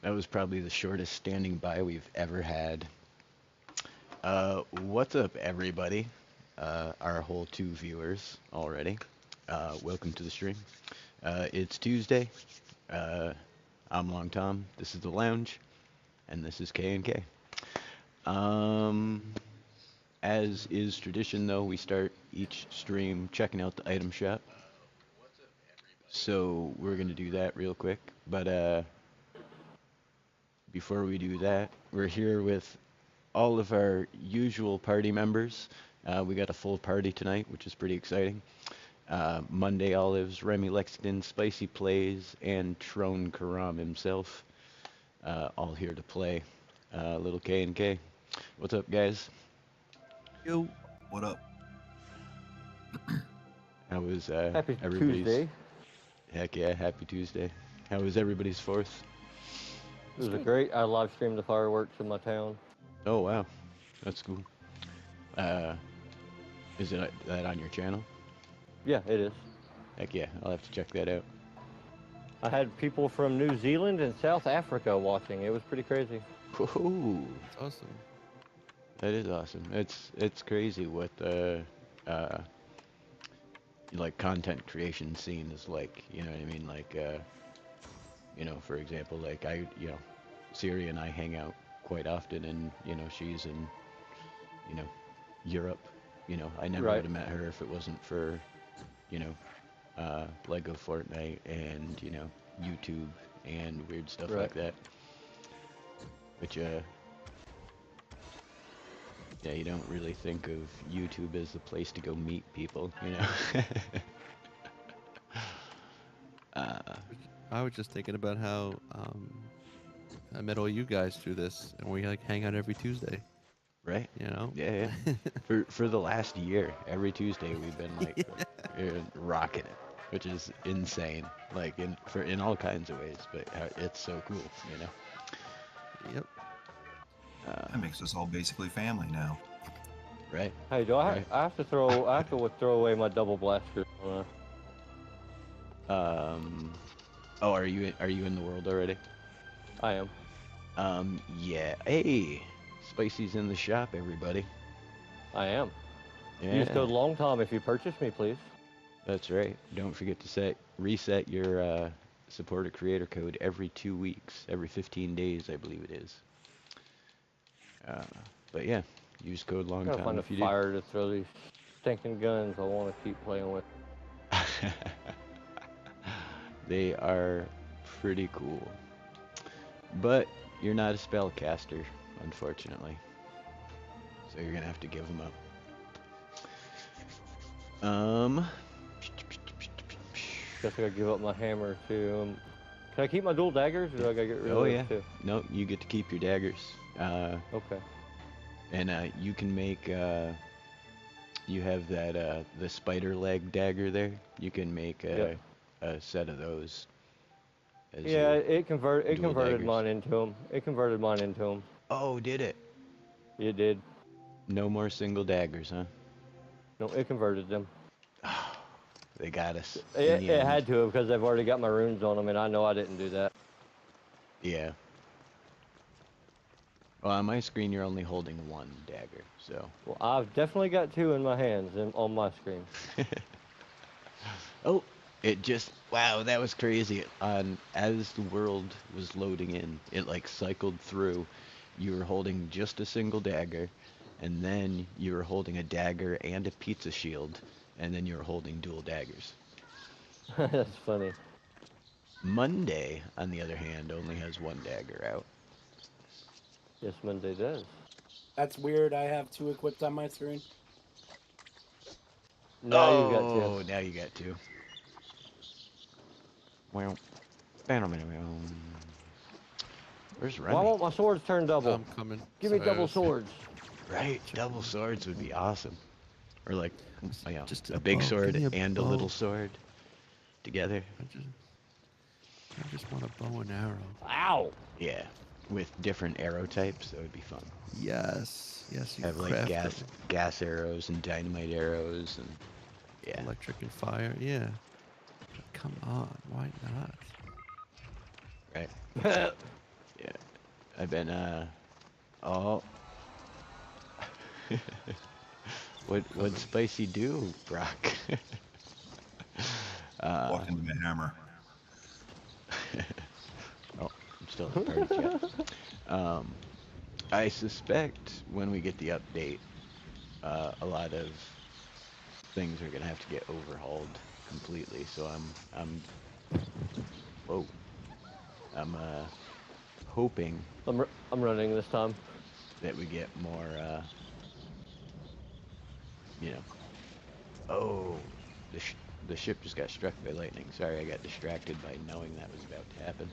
That was probably the shortest standing by we've ever had. What's up, everybody? Our whole two viewers already. Welcome to the stream. It's Tuesday. Uh, I'm Long Tom. This is the lounge, and this is K and K. Um, as is tradition, though, we start each stream checking out the item shop. So we're gonna do that real quick. But before we do that, we're here with all of our usual party members. We got a full party tonight, which is pretty exciting. Monday Olives, Remy Lexington, Spicy Plays, and Trone Karam himself, all here to play. Little K and K. What's up, guys? Yo, what up? How was Happy everybody's? Tuesday. Heck yeah, happy Tuesday. How was everybody's 4th? It was great. I live streamed the fireworks in my town. Oh wow, that's cool. Is it that on your channel? Yeah, it is. Heck yeah, I'll have to check that out. I had people from New Zealand and South Africa watching. It was pretty crazy. Whoa, That's awesome. that is awesome. It's crazy what the like content creation scene is like. You know what I mean? Like for example, like Siri and I hang out quite often, and she's in Europe. I never would have met her if it wasn't for LEGO Fortnite and YouTube and weird stuff like that. Which yeah, you don't really think of YouTube as the place to go meet people, I was just thinking about how I met all you guys through this, and we like hang out every Tuesday. Right? Yeah. For the last year, every Tuesday we've been like rocking it, which is insane. Like in all kinds of ways, but it's so cool, Yep. That makes us all basically family now. Right. Hey, do I have to throw away my double blaster? Oh, are you in the world already? I am. Yeah. Hey, Spicy's in the shop, everybody. I am. Yeah. Use code LONGTOM if you purchase me, please. That's right. Don't forget to reset your supporter creator code every 2 weeks, every 15 days, I believe it is. But yeah, use code I'm gonna LONGTOM find a if you fire to throw these stinking guns I want to keep playing with. do. They are pretty cool. But you're not a spellcaster, unfortunately. So you're gonna have to give them up. Guess I gotta give up my hammer too. Can I keep my dual daggers, or do I gotta get rid of those too? No, you get to keep your daggers. Okay. And you can make you have that the spider leg dagger there. You can make a set of those. Yeah, it converted daggers. mine into them. It converted mine into them. Oh, did it? It did. No more single daggers, huh? No, it converted them. They got us. It had to, because they've already got my runes on them, and I know I didn't do that. Yeah. Well, on my screen, you're only holding one dagger, so. Well, I've definitely got two in my hands and on my screen. Oh, wow, that was crazy. As the world was loading in, it like cycled through. You were holding just a single dagger, and then you were holding a dagger and a pizza shield, and then you were holding dual daggers. That's funny. Monday, on the other hand, only has one dagger out. Yes, Monday does. That's weird. I have two equipped on my screen. Now you got two. Oh, now you got two. Well, where's Remy? Why won't my swords turn double? I'm coming. Give me Sorry, I double was- swords. Right, double swords would be awesome. Or like, Just a big bow. sword Give me a and a bow. little sword together. I just want a bow and arrow. Ow! Yeah, with different arrow types, that would be fun. Yes. You Have like craft them. gas arrows and dynamite arrows and yeah. Electric and fire. Yeah. Come on. Why not? Right. That's I've been oh what'd Spicy do, Brock? Walk into my hammer. Oh, I'm still in the party chat. I suspect when we get the update, a lot of things are gonna have to get overhauled completely. So whoa, I'm hoping I'm running this time. that we get more, you know. Oh, the ship just got struck by lightning. Sorry, I got distracted by knowing that was about to happen.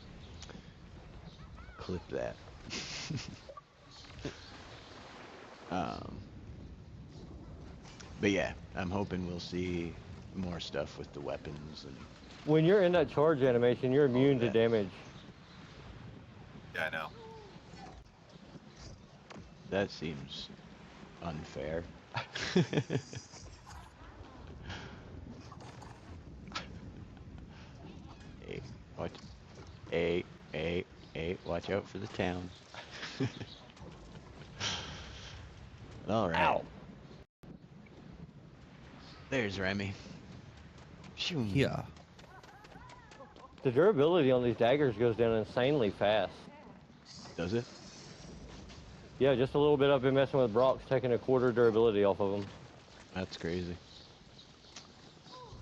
Clip that. But yeah, I'm hoping we'll see more stuff with the weapons and. When you're in that charge animation, you're immune to that. damage. Yeah, I know. That seems unfair. Hey, watch. Hey, hey, hey, watch out for the town. All right. Ow. There's Remy. Shoo. Yeah. The durability on these daggers goes down insanely fast. Does it? Yeah, just a little bit. I've been messing with Brock's, taking a quarter durability off of them. That's crazy.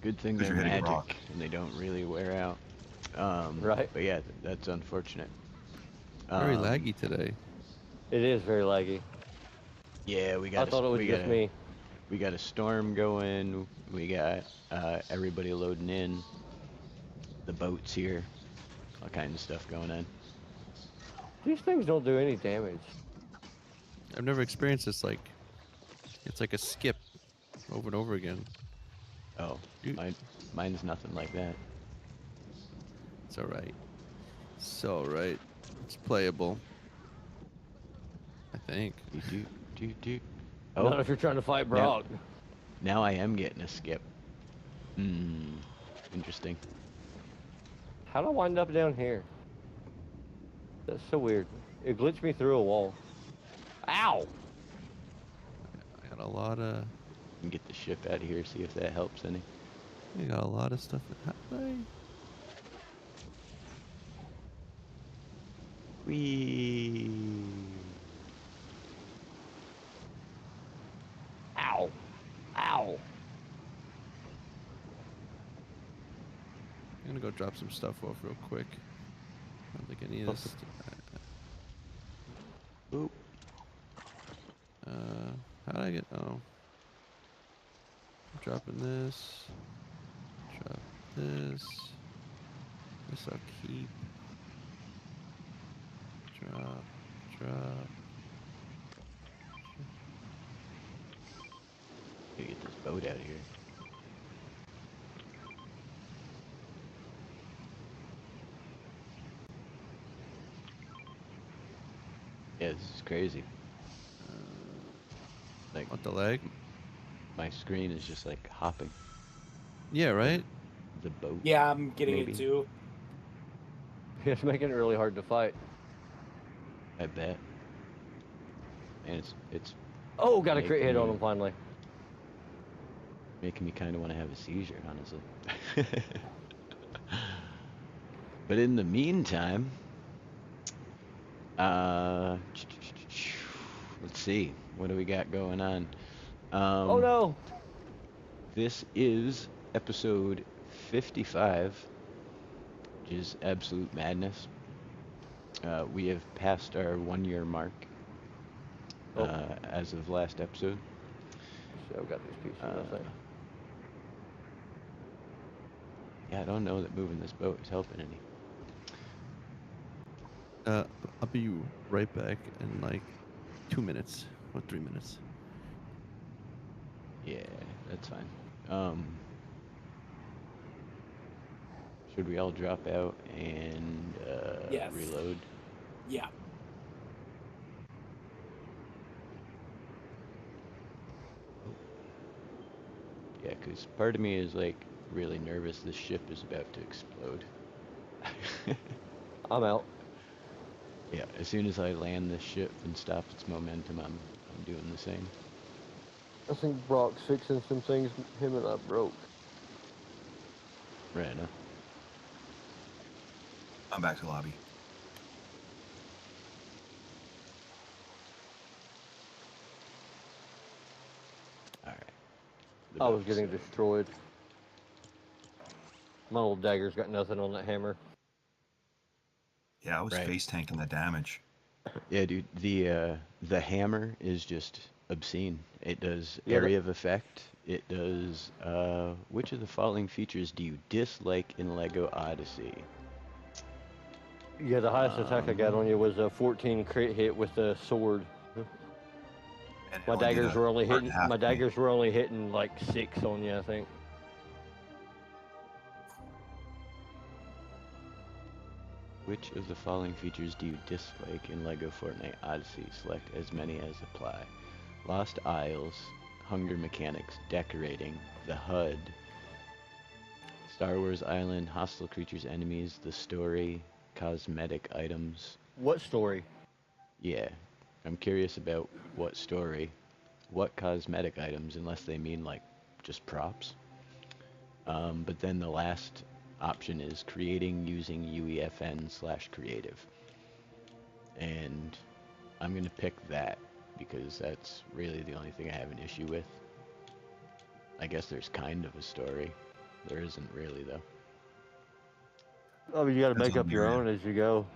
Good thing Because they're you're hitting magic rock. and they don't really wear out. Right. But yeah, that's unfortunate. Very laggy today. It is very laggy. Yeah, I thought it was just me. We got a storm going. We got everybody loading in. The boats here. All kinds of stuff going on. These things don't do any damage. I've never experienced this. Like, it's like a skip over and over again. Oh, mine's nothing like that. It's all right. It's all right. It's playable. I think. Oh, Not if you're trying to fight Brock. now I am getting a skip. Interesting. How'd I wind up down here? That's so weird. It glitched me through a wall. Ow! I got a lot of. Can get the ship out of here, see if that helps any. I got a lot of stuff. Whee! Ow! Ow! I'm gonna go drop some stuff off real quick. I don't think any of this. Oop. How did I get? Oh. I'm dropping this. Drop this. This I'll keep. Drop. Gotta get this boat out of here. Yeah, this is crazy. Like, Want the leg? my screen is just like hopping. Yeah, right? The boat. Yeah, I'm getting Maybe. it too. It's making it really hard to fight. I bet. And it's Oh, got a crit hit on Making- him finally. making me kind of want to have a seizure, honestly. But in the meantime, let's see, what do we got going on? Oh no! This is episode 55, which is absolute madness. We have passed our 1 year mark as of last episode. So I've got these pieces, I think. Yeah, I don't know that moving this boat is helping any. I'll be right back in like 2 minutes or 3 minutes. Yeah, that's fine. Should we all drop out and Yes. reload? Yeah. Yeah, because part of me is like really nervous this ship is about to explode. I'm out. Yeah, as soon as I land this ship and stop its momentum, I'm doing the same. I think Brock's fixing some things him and I broke. Right enough. I'm back to lobby. All right. I was getting destroyed. My old dagger's got nothing on that hammer. Yeah, I was Right. face tanking the damage. Yeah, dude. The hammer is just obscene. It does Yeah, area of effect. It does. Which of the following features do you dislike in LEGO Odyssey? Yeah, the highest attack I got on you was a 14 crit hit with a sword. And it My only did daggers a were only part and hitting. a half My to me. daggers were only hitting like 6 on you, I think. Which of the following features do you dislike in LEGO Fortnite Odyssey? Select as many as apply. Lost Isles, Hunger Mechanics, Decorating, the HUD, Star Wars Island, Hostile Creatures, Enemies, the Story, Cosmetic Items. What story? Yeah, I'm curious about what story, what cosmetic items, unless they mean like just props. But then the last option is creating using UEFN/creative. And I'm going to pick that because that's really the only thing I have an issue with. I guess there's kind of a story. There isn't really, though. Oh, you got to Depends make on up the your area. own as you go.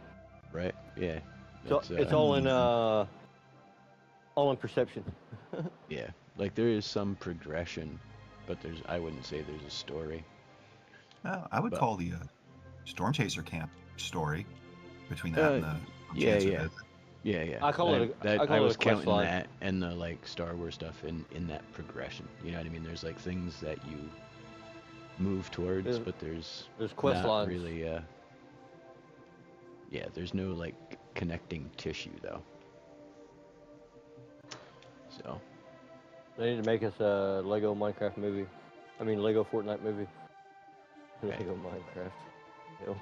Right? Yeah. So That's, it's all in perception. yeah. Like there is some progression, but I wouldn't say there's a story. I would But- call the Storm Chaser camp story between that and the yeah, Chaser yeah. visit. Yeah. I call it I was a quest counting line. that and the like Star Wars stuff in that progression. You know what I mean? There's like things that you move towards, There's- but there's quest not lines. really yeah, there's no like connecting tissue though. So They need to make us a Lego Minecraft movie. I mean, Lego Fortnite movie. Right. Lego Minecraft. You know?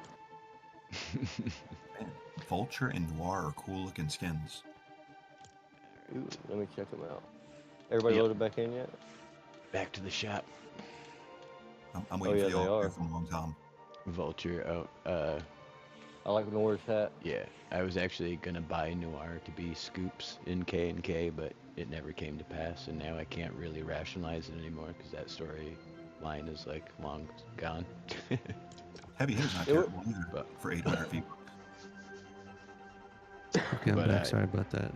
Man, Vulture and Noir are cool looking skins. Ooh, let me check them out. Everybody Yep. loaded back in yet? back to the shop. I'm waiting yeah, for they y'all are. here for a long time. Vulture out. I like Nora's hat. Yeah, I was actually gonna buy Noir to be Scoops in K&K, but it never came to pass, and now I can't really rationalize it anymore because that story line is like long gone. Heavy Hitter's not It wa- terrible either but- for 800 feet. Okay, I'm But, back. Sorry about that.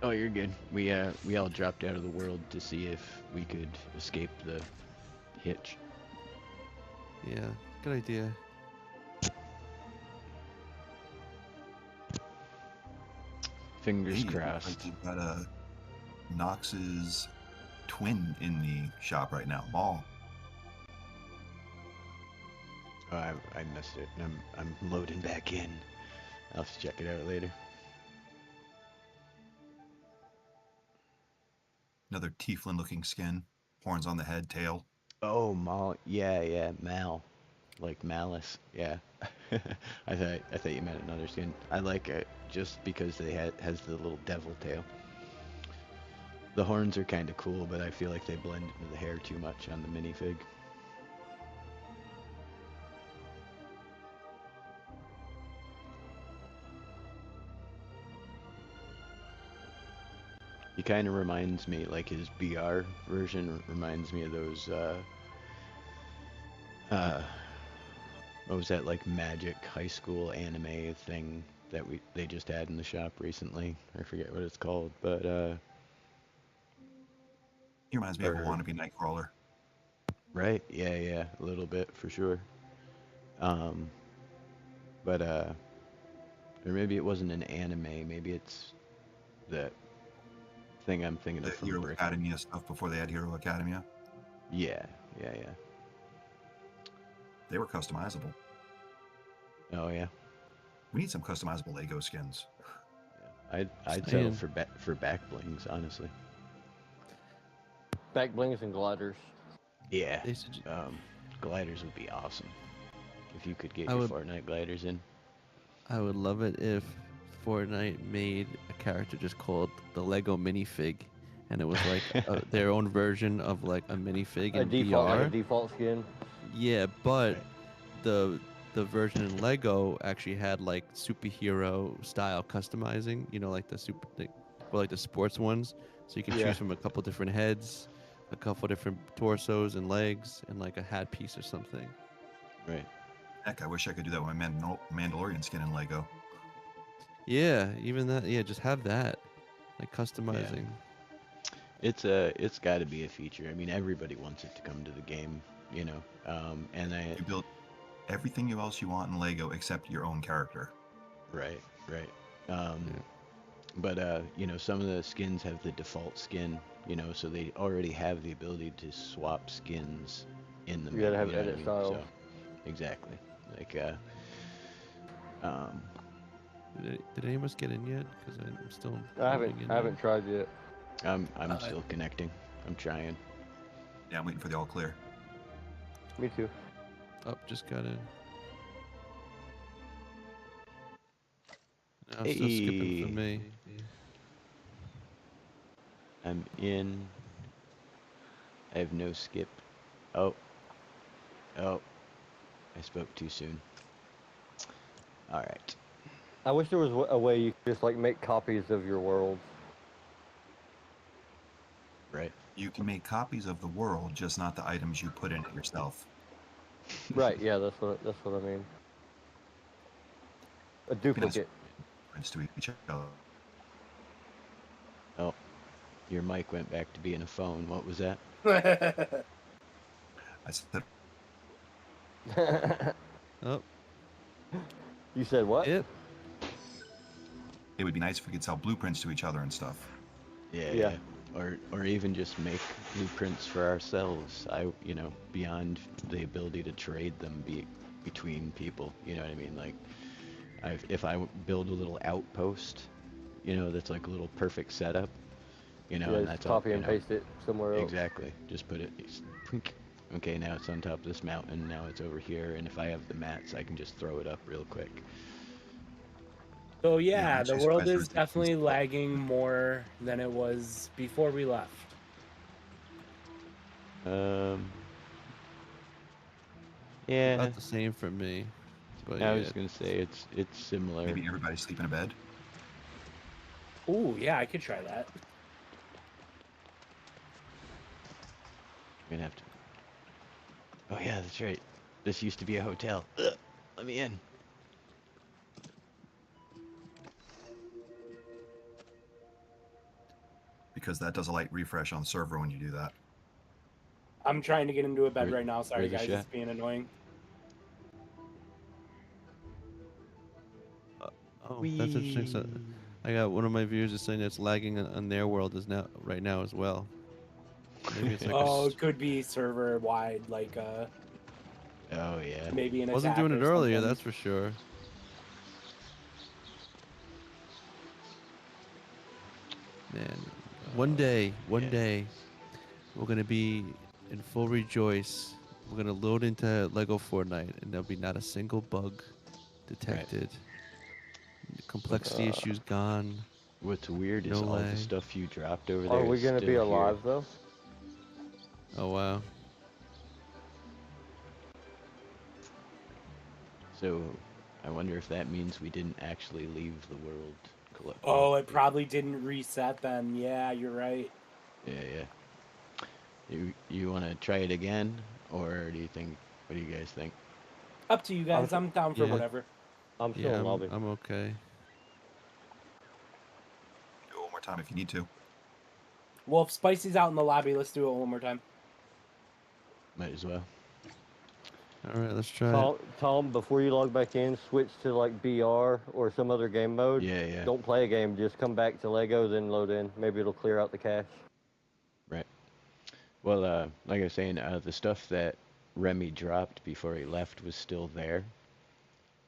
Oh, you're good. We all dropped out of the world to see if we could escape the hitch. Yeah, good idea. Fingers Hey, it looks crossed. like you've got a Nox's twin in the shop right now, Maul. Oh, I missed it. I'm loading back in. I'll have to check it out later. Another tieflin looking skin, horns on the head, tail. Oh, yeah, Mal, like Malice. Yeah. I thought you meant another skin. I like it just because has the little devil tail. The horns are kind of cool, but I feel like they blend into the hair too much on the minifig. He kind of reminds me, like his BR version reminds me of those, what was that, like Magic High School anime thing that they just had in the shop recently? I forget what it's called, but, He reminds me of a Or- wannabe Nightcrawler. right? Yeah, a little bit for sure. But, or maybe it wasn't an anime, maybe it's that thing I'm thinking The of from Hero Brick. Academia stuff before they had Hero Academia. Yeah. They were customizable. Oh yeah. We need some customizable Lego skins. I'd Saying. settle for back blings, honestly. Back blings and gliders. Yeah. They sugge- Gliders would be awesome if you could get I your would- Fortnite gliders in. I would love it if Fortnite made a character just called the Lego minifig, and it was like their own version of like a minifig A in default, like a VR. default skin. Yeah, but Right. the version in Lego actually had like superhero style customizing. You know, like like the sports ones. So you can Yeah. choose from a couple different heads, a couple different torsos and legs, and like a hat piece or something. Right. Heck, I wish I could do that with my Mandalorian skin in Lego. Yeah, even that. Yeah, just have that, like customizing. It's got to be a feature. I mean, everybody wants it to come to the game, you know. And I You build everything else you want in Lego except your own character. right, right. Um, Yeah. but you know, some of the skins have the default skin, you know, so they already have the ability to swap skins in the You gotta menu. have You know what I edit mean? styles. So exactly. Like um, Did any of us get in yet? Because I'm still. I loading in haven't now. tried yet. I'm still connecting. I'm trying. Yeah, I'm waiting for the all clear. Me too. Oh, just got in. Now it's still skipping for Hey, me. I'm in. I have no skip. Oh, oh, I spoke too soon. All right. I wish there was a way you could just like make copies of your worlds. Right. You can make copies of the world, just not the items you put in it yourself. Right. Yeah. That's what I mean. A duplicate. Friends to each other. Oh, your mic went back to being a phone. What was that? I said, Oh, You said what? yep. it would be nice if we could sell blueprints to each other and stuff. Yeah, Yeah. yeah. Or even just make blueprints for ourselves. You know, beyond the ability to trade them between people. You know what I mean? Like, if I build a little outpost, you know, that's like a little perfect setup, you know, Yeah. and Just that's all, copy you and know, paste it somewhere else. exactly. Just put it. Okay, now it's on top of this mountain. Now it's over here, and if I have the mats, I can just throw it up real quick. So I'm yeah, the actually world surprised there is was definitely lagging more than it was before we left. Um, yeah. About the same for me. But I yeah, was gonna say it's similar. Maybe everybody sleep in a bed. Ooh, yeah, I could try that. We're gonna have to. Oh yeah, that's right. This used to be a hotel. Ugh, let me in. Because that does a light refresh on the server when you do that. I'm trying to get into a bed Where- right now. Sorry, where's the guys, shot? it's being annoying. oh, that's interesting. So I got one of my viewers is saying it's lagging on their world is now right now as well. Maybe it's like Oh, it could be server wide, like Oh yeah. maybe an wasn't attack doing it or earlier. something. That's for sure. Man, one day, yeah. we're gonna be in full rejoice. We're gonna load into Lego Fortnite, and there'll be not a single bug detected. The complexity issues gone. What's weird is No all the lag. stuff you dropped over there Are we is gonna be still alive though? Oh wow. So I wonder if that means we didn't actually leave the world. Oh, it probably didn't reset then. Yeah, you're right. Yeah, yeah. You want to try it again, or do you think? What do you guys think? Up to you guys. I'm down for Yeah. whatever. I'm still Yeah, in lobby. I'm okay. Do it one more time if you need to. Well, if Spicy's out in the lobby, let's do it one more time. Might as well. All right, let's try it. Tom, before you log back in, switch to like BR or some other game mode. Yeah, yeah. Don't play a game. Just come back to Lego, then load in. Maybe it'll clear out the cache. Right. Well, like I was saying, the stuff that Remy dropped before he left was still there.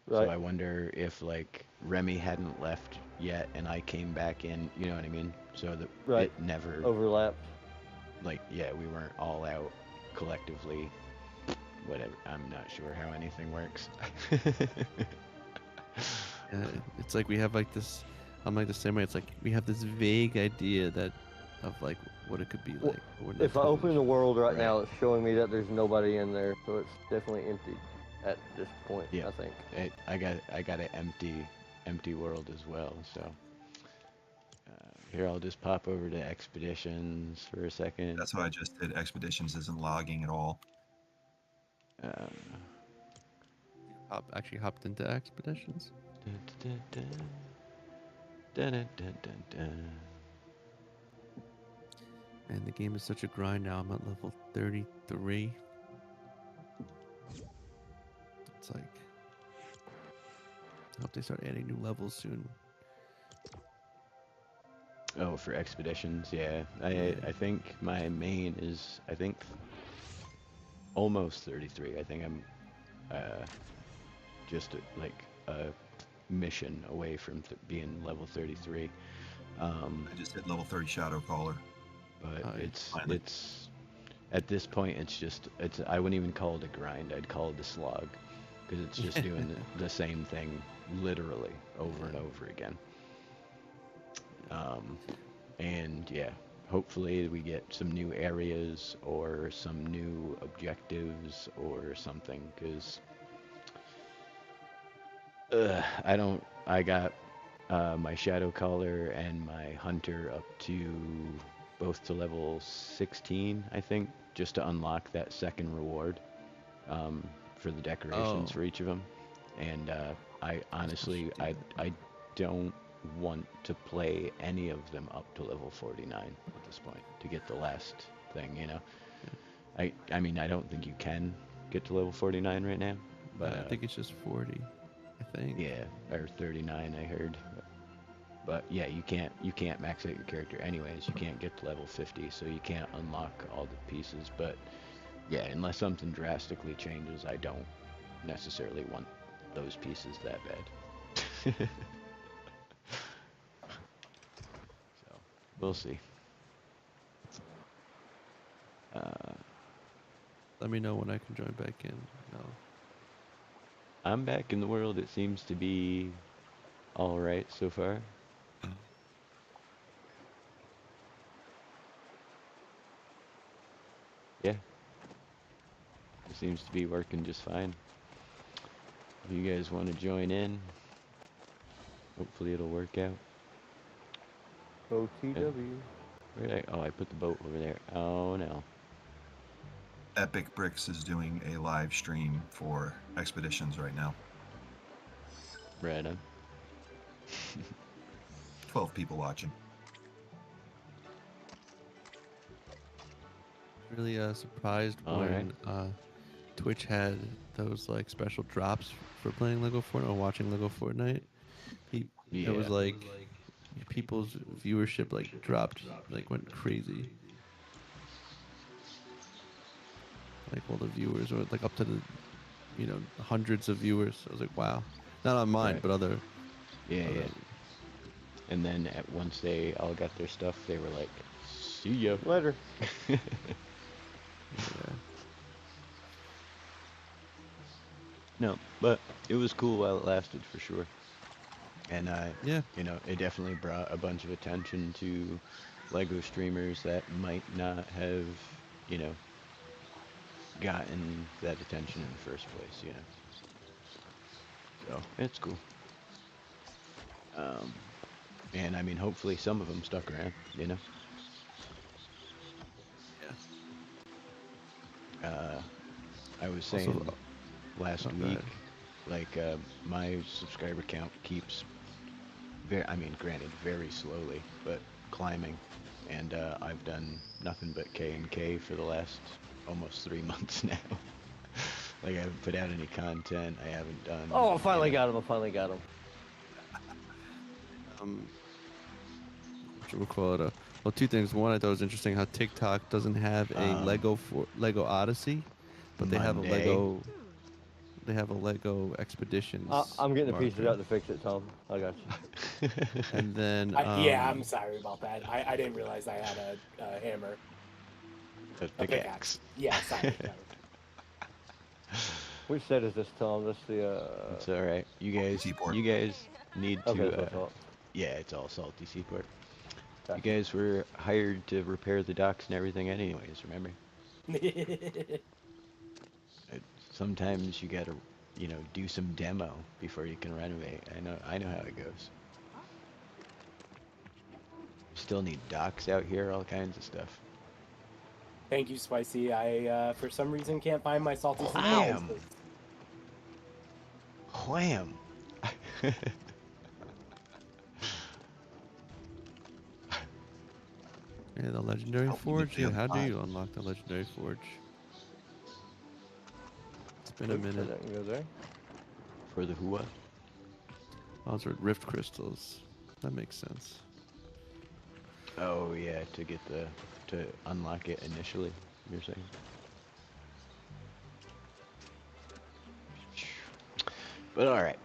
Right. So I wonder if like Remy hadn't left yet and I came back in, you know what I mean? So that Right. it never Overlapped. like yeah, we weren't all out collectively. Whatever. I'm not sure how anything works. It's like we have like this. I'm like the same way. It's like we have this vague idea of like what it could be Well, like. But we're not If I totally open the world right Right. now, it's showing me that there's nobody in there, so it's definitely empty at this point. Yeah. I think. I got an empty world as well. So here I'll just pop over to expeditions for a second. That's what I just did. Expeditions isn't logging at all. actually hopped into expeditions. Dun, dun, dun, dun, dun, dun, dun. Man, the game is such a grind now. I'm at level 33. It's like, I hope they start adding new levels soon. Oh, for expeditions, yeah. Yeah. I think my main is almost 33. I think I'm just like a mission away from being level 33. I just hit level 30 Shadow Caller. But Finally. it's at this point I wouldn't even call it a grind. I'd call it a slog because it's just doing the same thing literally over and over again. And yeah, hopefully we get some new areas or some new objectives or something, because I got my Shadow Caller and my Hunter up to both to level 16, I think, just to unlock that second reward for the decorations for each of them. And I honestly, I don't want to play any of them up to level 49 at this point to get the last thing, you know. I mean, I don't think you can get to level 49 right now, but I think it's just 40. I think. yeah, or 39 I heard. But yeah, you can't max out your character anyways. You can't get to level 50, so you can't unlock all the pieces. But yeah, unless something drastically changes, I don't necessarily want those pieces that bad. So we'll see. Let me know when I can join back in. No. I'm back in the world. It seems to be all right so far. Yeah, it seems to be working just fine. If you guys want to join in, hopefully it'll work out. OTW. I put the boat over there. Oh no. Epic Bricks is doing a live stream for Expeditions right now. Right on. 12 people watching. Really surprised All when Twitch had those like special drops for playing LEGO Fortnite or watching LEGO Fortnite. It was like people's viewership like dropped, like went crazy. Like all the viewers were like up to the, hundreds of viewers. I was like, wow. Not on mine, Right. but other. Yeah. And then once they all got their stuff, they were like, "See ya." Later. Yeah. No, but it was cool while it lasted for sure. And Yeah. it definitely brought a bunch of attention to LEGO streamers that might not have, gotten that attention in the first place, So it's cool. And I mean, hopefully some of them stuck around, Yeah. I was Also, saying last go week, ahead. like my subscriber count keeps granted very slowly, but climbing, and I've done nothing but K&K for the last almost 3 months now. Like I haven't put out any content. I haven't done. Oh, I finally got him. I finally got him. What you would call it? Well, two things. One, I thought it was interesting how TikTok doesn't have a LEGO Odyssey, but they have a Monday. LEGO. They have a LEGO Expeditions. I'm getting the pieces marker. out to fix it, Tom. I got you. And then Yeah, I'm sorry about that. I didn't realize I had a hammer. A pickaxe. Yeah, sorry. Which set is this, Tom? That's the. It's all right. You guys, Seaport. you guys need Okay, to. that's what I thought. Yeah, it's all salty seaport. You Gotcha. guys were hired to repair the docks and everything, anyways. Remember? Uh, Sometimes you gotta, do some demo before you can renovate. I know how it goes. Still need docks out here, all kinds of stuff. Thank you, Spicy. I, for some reason, can't find my salty sea Wham! instance. Wham! Yeah, the legendary Help me forge. get Yeah, the how do other you unlock the legendary forge? It's been a Oops, I minute. didn't go there. For the Hua? Those are rift crystals. That makes sense. Oh yeah, to unlock it initially, you're saying? But alright.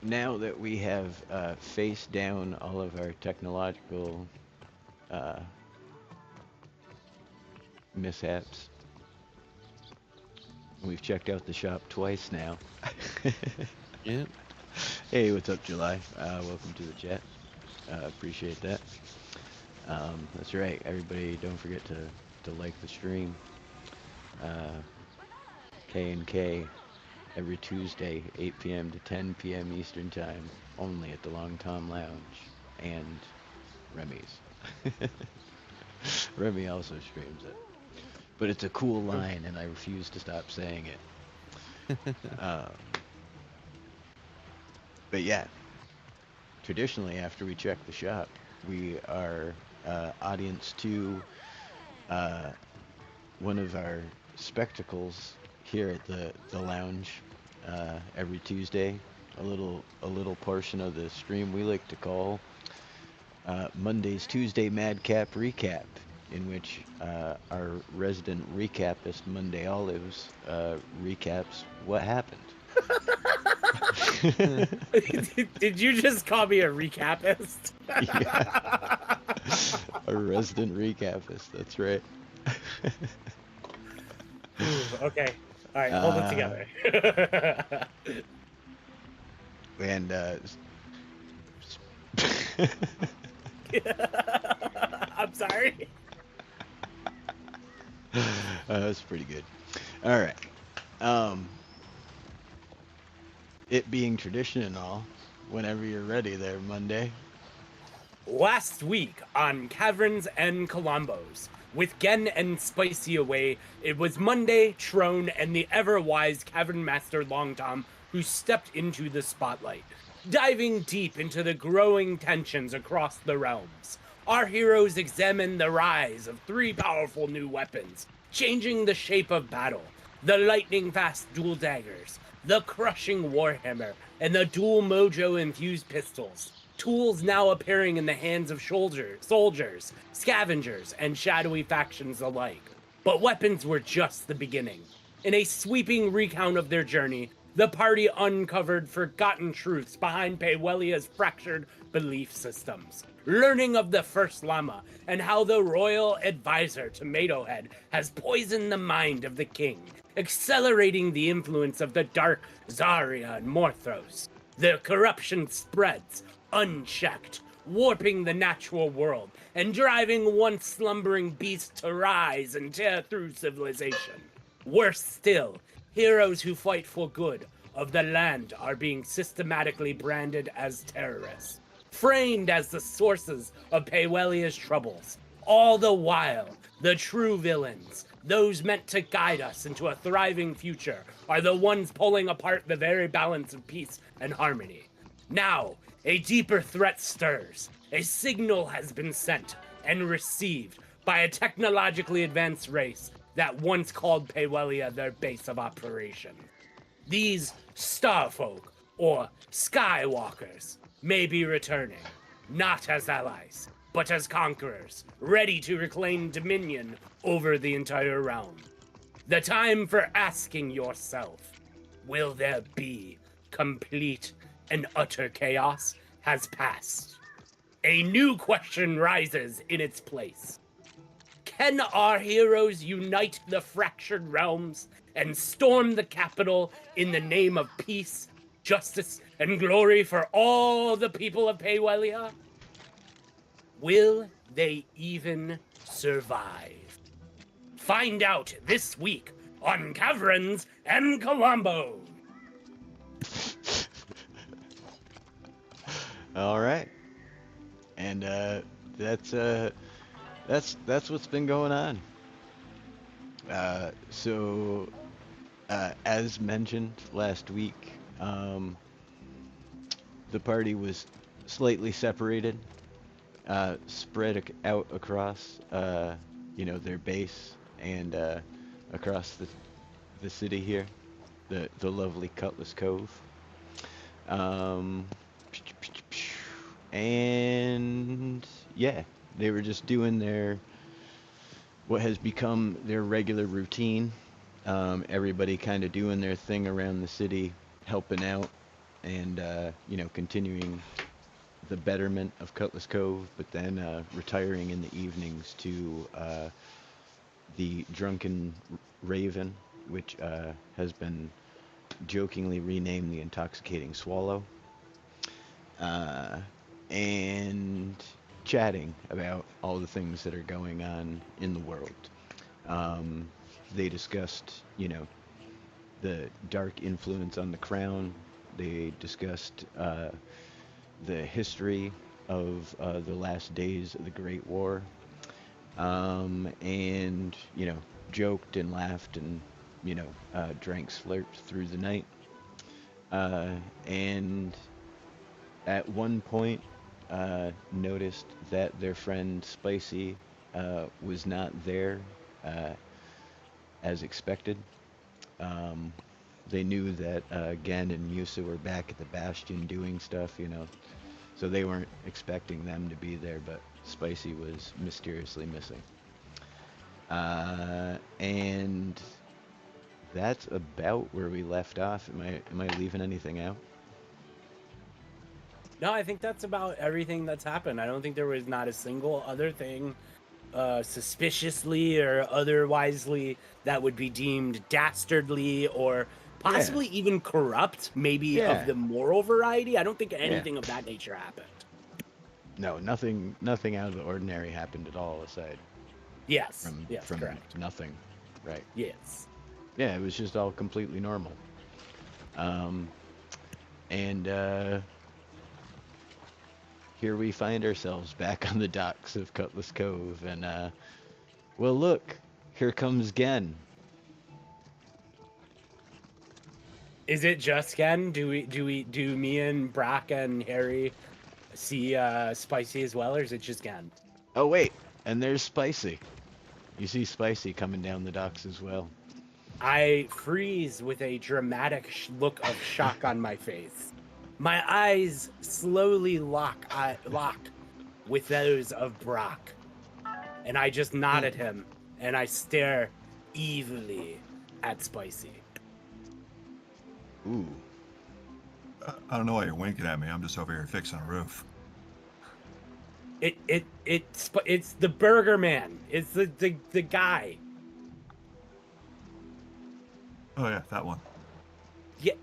Now that we have faced down all of our technological mishaps, we've checked out the shop twice now. Yeah. Hey, what's up, July? Welcome to the chat. Appreciate that. That's right, everybody. Don't forget to like the stream. K&K every Tuesday, 8 p.m. to 10 p.m. Eastern Time, only at the Long Tom Lounge and Remy's. Remy also streams it, but it's a cool line, and I refuse to stop saying it. But yeah, traditionally after we check the shop, we are audience to one of our spectacles here at the lounge every Tuesday. A little portion of the stream we like to call Monday's Tuesday Madcap Recap, in which our resident recapist Monday Olives recaps what happened. Did you just call me a recapist? Yeah. A resident recapist, that's right. Okay. All right, hold it together. And I'm sorry. that's pretty good. All right. It being tradition and all, whenever you're ready there, Monday. Last week on Kaverns Klombos, with Gen and Spicy away, it was Monday, Trone, and the ever-wise Cavern Master Longtom who stepped into the spotlight, diving deep into the growing tensions across the realms. Our heroes examine the rise of 3 powerful new weapons, changing the shape of battle: the lightning-fast dual daggers, the crushing warhammer, and the dual mojo-infused pistols. Tools now appearing in the hands of soldiers, scavengers, and shadowy factions alike. But weapons were just the beginning. In a sweeping recount of their journey, the party uncovered forgotten truths behind Paywellia's fractured belief systems, learning of the First Llama and how the royal advisor Tomato Head has poisoned the mind of the king, accelerating the influence of the dark Zarya and Morthos. The corruption spreads, unchecked, warping the natural world and driving once slumbering beasts to rise and tear through civilization. Worse still, heroes who fight for good of the land are being systematically branded as terrorists, framed as the sources of Paywellia's troubles. All the while, the true villains, those meant to guide us into a thriving future, are the ones pulling apart the very balance of peace and harmony. Now, a deeper threat stirs. A signal has been sent and received by a technologically advanced race that once called Paywellia their base of operation. These Starfolk, or Skywalkers, may be returning, not as allies, but as conquerors, ready to reclaim dominion over the entire realm. The time for asking yourself, will there be complete and utter chaos, has passed. A new question rises in its place. Can our heroes unite the fractured realms and storm the capital in the name of peace, justice and glory for all the people of Paywelia? Will they even survive? Find out this week on Kaverns and Klombos. All right, and that's what's been going on. So, as mentioned last week, the party was slightly separated, spread out across, their base and across the city here, the lovely Cutlass Cove. And yeah, they were just doing what has become their regular routine. Everybody kind of doing their thing around the city, helping out, and continuing the betterment of Cutlass Cove, but then retiring in the evenings to the Drunken Raven, which has been jokingly renamed the Intoxicating Swallow, and chatting about all the things that are going on in the world. They discussed, the dark influence on the crown. They discussed the history of the last days of the Great War, and joked and laughed and drank slurps through the night. And at one point, noticed that their friend Spicy was not there as expected. They knew that Gen and Musa were back at the Bastion doing stuff, so they weren't expecting them to be there, but Spicy was mysteriously missing. And that's about where we left off. Am I leaving anything out? No, I think that's about everything that's happened. I don't think there was not a single other thing suspiciously or otherwisely that would be deemed dastardly or possibly even corrupt, maybe of the moral variety. I don't think anything of that nature happened. No, nothing out of the ordinary happened at all, aside Yes, from correct. nothing, right? Yes. Yeah, it was just all completely normal. And here we find ourselves back on the docks of Cutlass Cove, and well, look, here comes Gen. Is it just Ken? Do me and Brock and Harry see Spicy as well, or is it just Ken? Oh wait, and there's Spicy. You see Spicy coming down the docks as well. I freeze with a dramatic look of shock on my face. My eyes slowly lock with those of Brock, and I just nod at him, and I stare evilly at Spicy. Ooh. I don't know why you're winking at me. I'm just over here fixing a roof. It's the Burger Man. It's the guy. Oh yeah, that one. Yeah.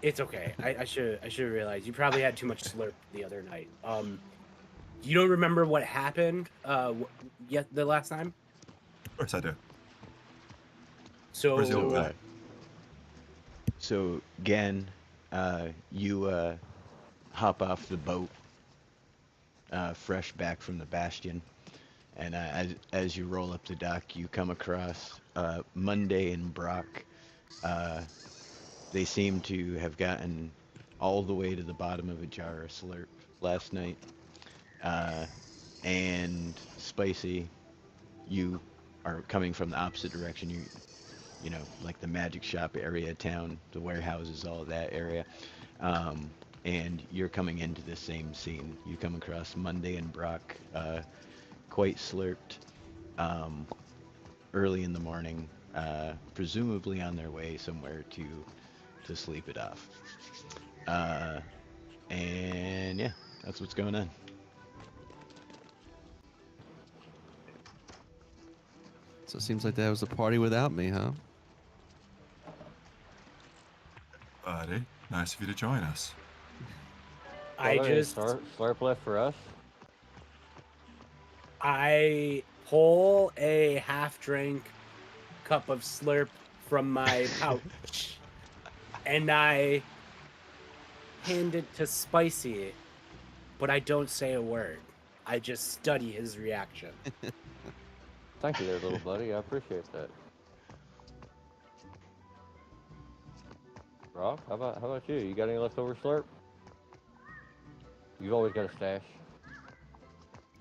It's okay. I should have realized you probably had too much slurp the other night. You don't remember what happened yet the last time? Of course I do. So Where's the old guy? So Gen, you hop off the boat, fresh back from the Bastion, and as you roll up the dock, you come across Monday and Brock. They seem to have gotten all the way to the bottom of a jar of slurp last night. And Spicy, you are coming from the opposite direction. You know, like the magic shop area of town, the warehouses, all of that area. And you're coming into the same scene. You come across Monday and Brock, quite slurped, early in the morning, presumably on their way somewhere to sleep it off. And yeah, that's what's going on. So it seems like that was a party without me, huh? buddy. Nice of you to join us. I Well, there is just slurp left for us. I pull a half-drink cup of slurp from my pouch, and I hand it to Spicy, but I don't say a word. I just study his reaction. Thank you there, little buddy. I appreciate that. Rock, how about you? You got any leftover slurp? You've always got a stash.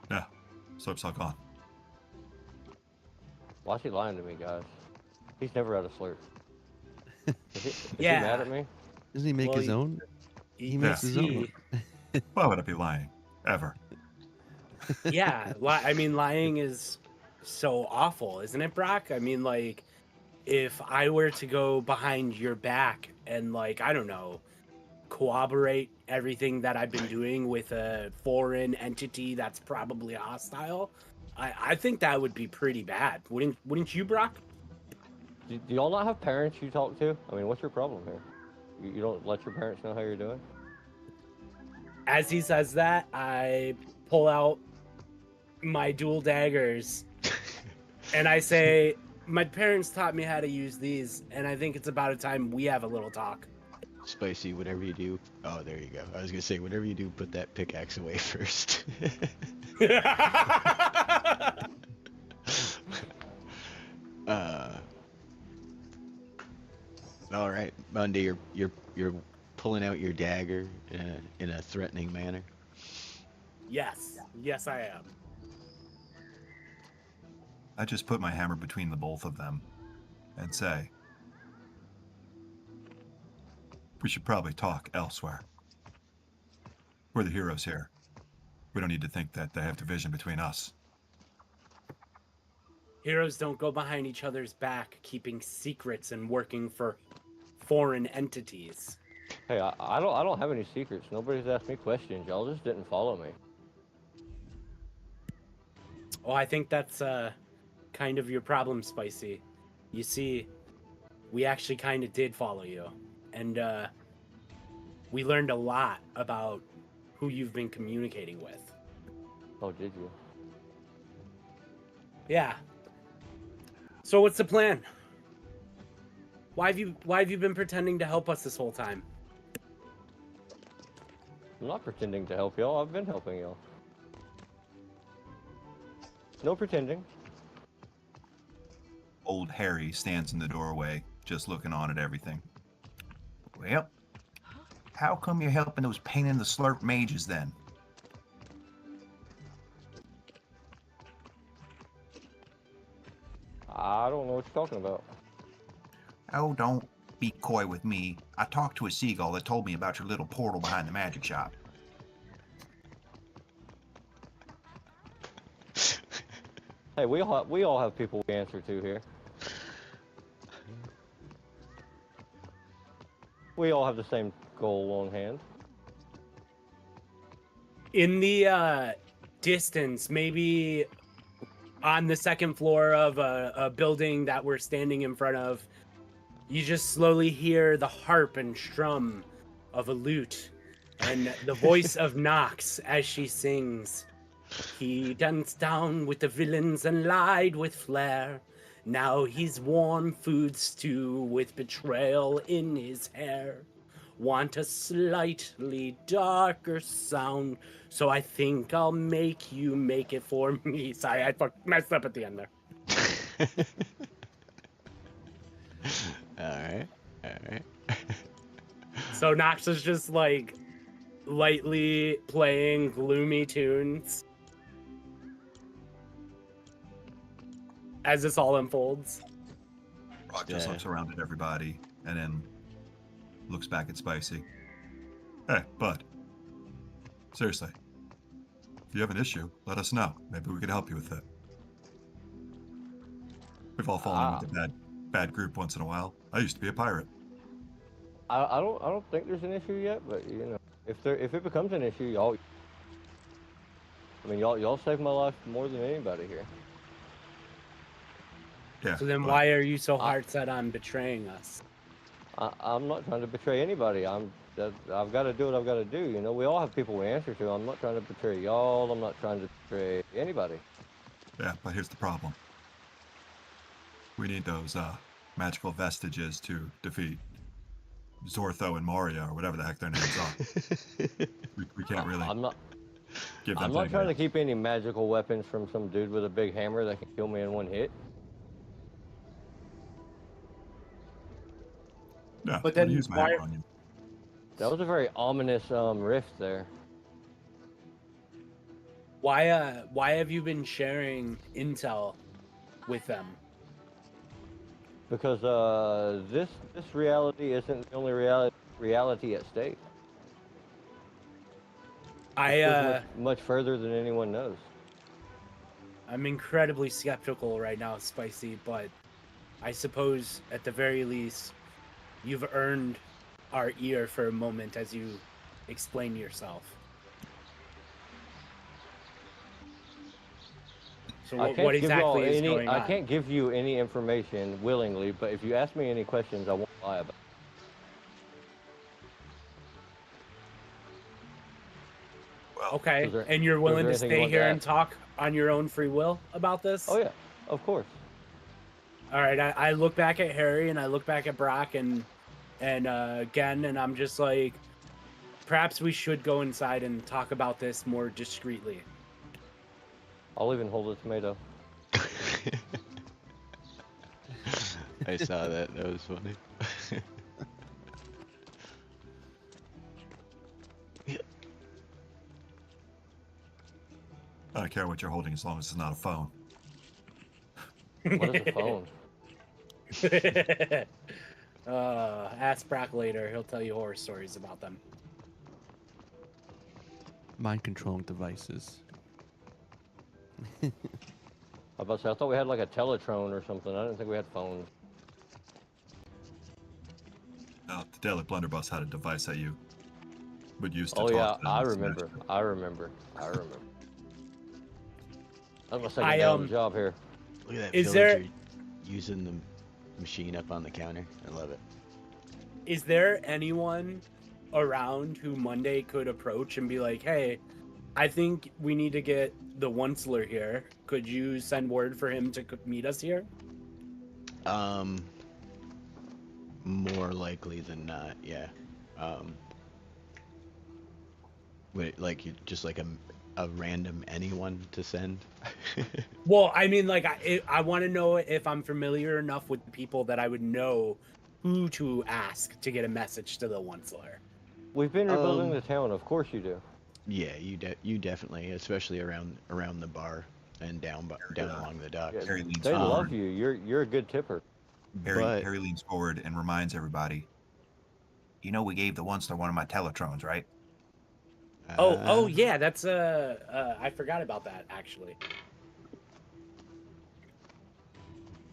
Yeah, slurp's all gone. Why is he lying to me, guys? He's never had a slurp. Is he Yeah. mad at me? Doesn't he make Well, his own? He makes his See, own. Why would I be lying? Ever. yeah, I mean, lying is so awful, isn't it, Brock? I mean, like, if I were to go behind your back and, like, I don't know, corroborate everything that I've been doing with a foreign entity that's probably hostile, I think that would be pretty bad. Wouldn't you, Brock? Do y'all not have parents you talk to? I mean, what's your problem here? You don't let your parents know how you're doing? As he says that, I pull out my dual daggers and I say, my parents taught me how to use these, and I think it's about a time we have a little talk. Spicy, whatever you do. Oh, there you go. I was gonna say, whatever you do, put that pickaxe away first. All right, Monday, you're pulling out your dagger in a threatening manner. Yes, I am. I just put my hammer between the both of them and say, we should probably talk elsewhere. We're the heroes here. We don't need to think that they have division between us. Heroes don't go behind each other's back, keeping secrets and working for foreign entities. Hey, I don't have any secrets. Nobody's asked me questions. Y'all just didn't follow me. Oh, I think that's kind of your problem, Spicy. You see, we actually kind of did follow you, and we learned a lot about who you've been communicating with. Oh, did you? Yeah. So what's the plan? Why have you been pretending to help us this whole time? I'm not pretending to help y'all. I've been helping y'all. No pretending. Old Harry stands in the doorway, just looking on at everything. Well, how come you're helping those pain in the slurp mages then? I don't know what you're talking about. Oh, don't be coy with me. I talked to a seagull that told me about your little portal behind the magic shop. Hey, we all have people we answer to here. We all have the same goal on hand. In the distance, maybe on the second floor of a building that we're standing in front of, you just slowly hear the harp and strum of a lute and the voice of Nox as she sings. He danced down with the villains and lied with flair. Now he's warm food stew with betrayal in his hair. Want a slightly darker sound, so I think I'll make you make it for me. Sorry, I messed up at the end there. All right. So Nox is just like lightly playing gloomy tunes as this all unfolds. Rock just looks around at everybody and then looks back at Spicy. Hey, bud. Seriously. If you have an issue, let us know. Maybe we can help you with it. We've all fallen in with a bad group once in a while. I used to be a pirate. I don't think there's an issue yet, but you know, if it becomes an issue, y'all saved my life more than anybody here. Yeah. So then why are you so hard set on betraying us? I'm not trying to betray anybody. I've got to do what I've got to do. You know, we all have people we answer to. I'm not trying to betray y'all. I'm not trying to betray anybody. Yeah, but here's the problem. We need those magical vestiges to defeat Zortho and Mario, or whatever the heck their names are. we can't really I'm not. give them I'm to not trying to anybody. keep any magical weapons from some dude with a big hammer that can kill me in one hit. Yeah, But I'm gonna then use my why? hammer on you. That was a very ominous rift there. Why have you been sharing intel with them? Because this reality isn't the only reality at stake. It goes much further than anyone knows. I'm incredibly skeptical right now, Spicy, but I suppose at the very least you've earned our ear for a moment as you explain yourself. So what exactly is going on? I can't give you any information willingly, but if you ask me any questions, I won't lie about it. Well, Okay, Was there- and you're was willing there to anything you stay wanted to here and ask? talk on your own free will about this? Oh yeah, of course. All right, I look back at Harry and I look back at Brock and Gen, and I'm just like, perhaps we should go inside and talk about this more discreetly. I'll even hold a tomato. I saw that. That was funny. I don't care what you're holding as long as it's not a phone. What is a phone? Ask Brock later. He'll tell you horror stories about them. Mind controlling devices. I thought we had like a Teletron or something. I didn't think we had phones. No, the Daily Blunderbuss had a device that you would use to Oh talk yeah, to them. I remember. That's my second day on the job here. Look at that Is villager using the machine up on the counter. I love it. Is there anyone around who Monday could approach and be like, hey, I think we need to get the Onceler here. Could you send word for him to meet us here? More likely than not, yeah. Wait, like you just like a random anyone to send? Well, I mean, like, I want to know if I'm familiar enough with the people that I would know who to ask to get a message to the Onceler. We've been rebuilding the town. Of course you do. Yeah, you definitely, especially around the bar and down along the docks. Yeah, Harry leans they forward. love you. You're a good tipper. Harry leans forward and reminds everybody. You know, we gave the Onceler one of my Teletrons, right? Oh yeah, that's I forgot about that actually.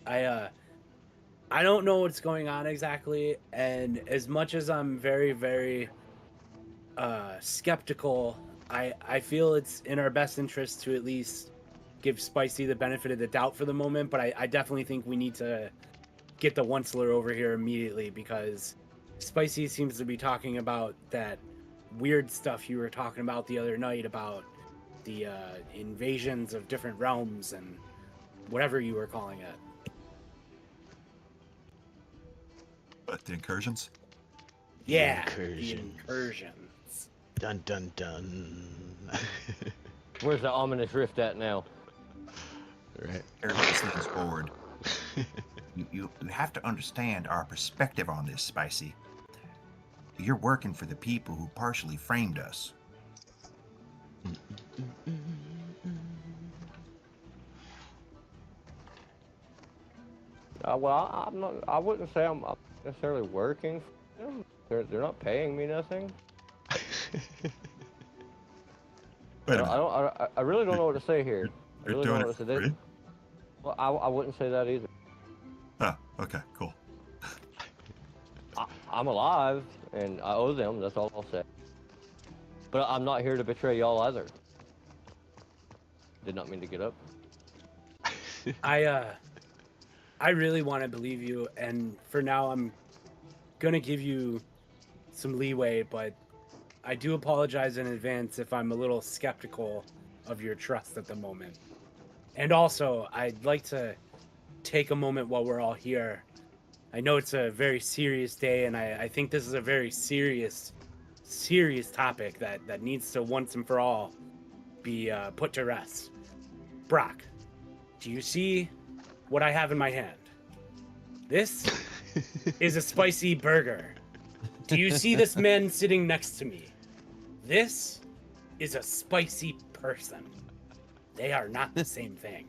I don't know what's going on exactly, and as much as I'm very, very skeptical, I feel it's in our best interest to at least give Spicy the benefit of the doubt for the moment, but I definitely think we need to get the Onceler over here immediately, because Spicy seems to be talking about that weird stuff you were talking about the other night about the invasions of different realms and whatever you were calling it. But the incursions? Yeah, Incursions. the incursions. Dun dun dun. Where's the ominous rift at now? Right. Harry leans forward. You have to understand our perspective on this, Spicy. You're working for the people who partially framed us. Well, I'm not. I wouldn't say I'm necessarily working for them. They're not paying me nothing. Wait a I minute. I really don't know what to say here. I You're really doing don't know it what for to say. free? Well, I wouldn't say that either. Oh, okay, cool. I'm alive, and I owe them. That's all I'll say. But I'm not here to betray y'all either. Did not mean to get up. I really want to believe you, and for now gonna give you some leeway, but I do apologize in advance if I'm a little skeptical of your trust at the moment. And also, I'd like to take a moment while we're all here. I know it's a very serious day, and I think this is a very serious topic that needs to once and for all be put to rest. Brock, do you see what I have in my hand? This is a spicy burger. Do you see this man sitting next to me? This is a spicy person. They are not the same thing.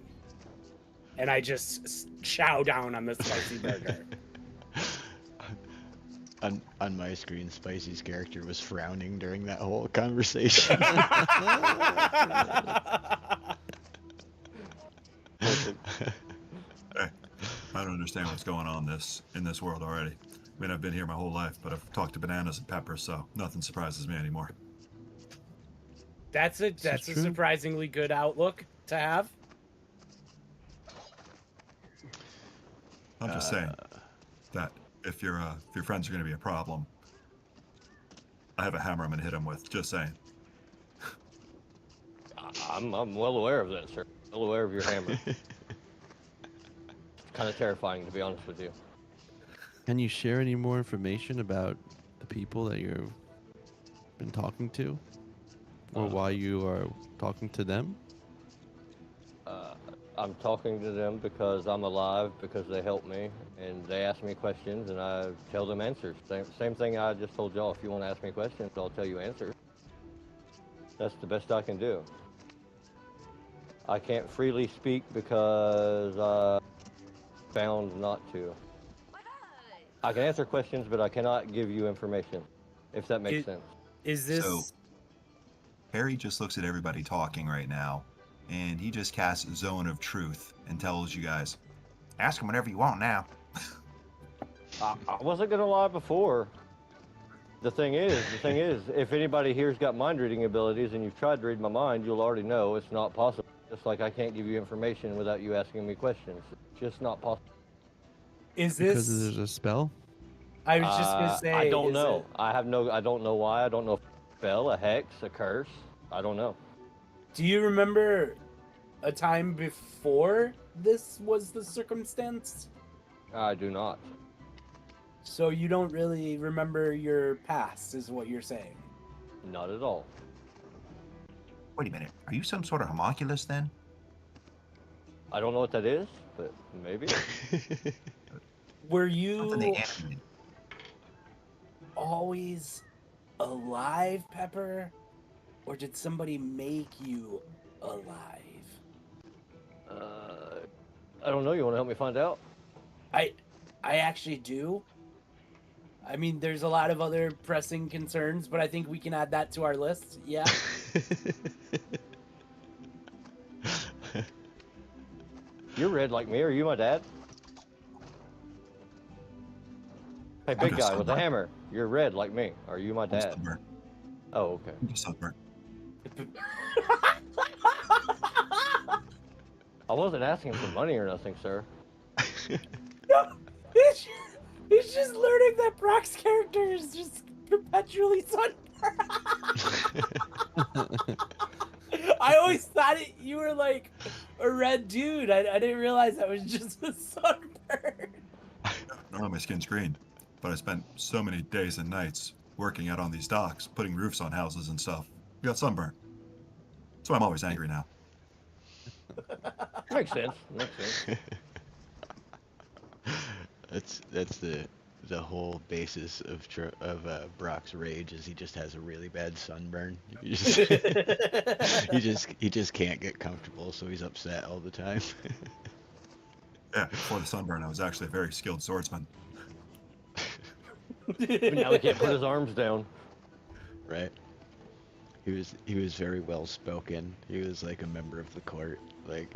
And I just chow down on the spicy burger. On my screen, Spicy's character was frowning during that whole conversation. Hey, I don't understand what's going on in this world already. I mean, I've been here my whole life, but I've talked to bananas and peppers, so nothing surprises me anymore. That's a surprisingly good outlook to have. I'm just saying that if your friends are going to be a problem, I have a hammer I'm going to hit them with. Just saying. I'm well aware of that, sir. Well aware of your hammer. It's kind of terrifying, to be honest with you. Can you share any more information about the people that you've been talking to? Or why you are talking to them? I'm talking to them because I'm alive, because they help me, and they ask me questions, and I tell them answers. Same thing I just told y'all. If you want to ask me questions, I'll tell you answers. That's the best I can do. I can't freely speak because I'm bound not to. I can answer questions, but I cannot give you information, if that makes sense. Is this... So, Harry just looks at everybody talking right now, and he just casts Zone of Truth and tells you guys, ask him whatever you want now. I wasn't going to lie before. The thing is, if anybody here's got mind reading abilities and you've tried to read my mind, you'll already know it's not possible. Just like I can't give you information without you asking me questions. It's just not possible. Is this... Because there's a spell? I was just going to say... I don't know. I don't know why. I don't know if it's a spell, a hex, a curse. I don't know. Do you remember a time before this was the circumstance? I do not. So you don't really remember your past, is what you're saying? Not at all. Wait a minute, are you some sort of homunculus then? I don't know what that is, but maybe. Were Something you they animate. always alive, Pepper? Or did somebody make you alive? I don't know. You want to help me find out? I actually do. I mean, there's a lot of other pressing concerns, but I think we can add that to our list. Yeah. You're red like me. Are you my dad? Hey, big guy with a hammer. You're red like me. Are you my dad? Oh, okay. I'm just sunburned. I wasn't asking for money or nothing, sir. No, it's just learning that Brock's character is just perpetually sunburned. I always thought you were like a red dude. I didn't realize that was just a sunburn. Normally my skin's green, but I spent so many days and nights working out on these docks, putting roofs on houses and stuff. I got sunburn. That's why I'm always angry now. Makes sense. That's the whole basis of Brock's rage is he just has a really bad sunburn. He just can't get comfortable, so he's upset all the time. Yeah, before the sunburn, I was actually a very skilled swordsman. But now he can't put his arms down. Right. He was very well spoken. He was like a member of the court. Like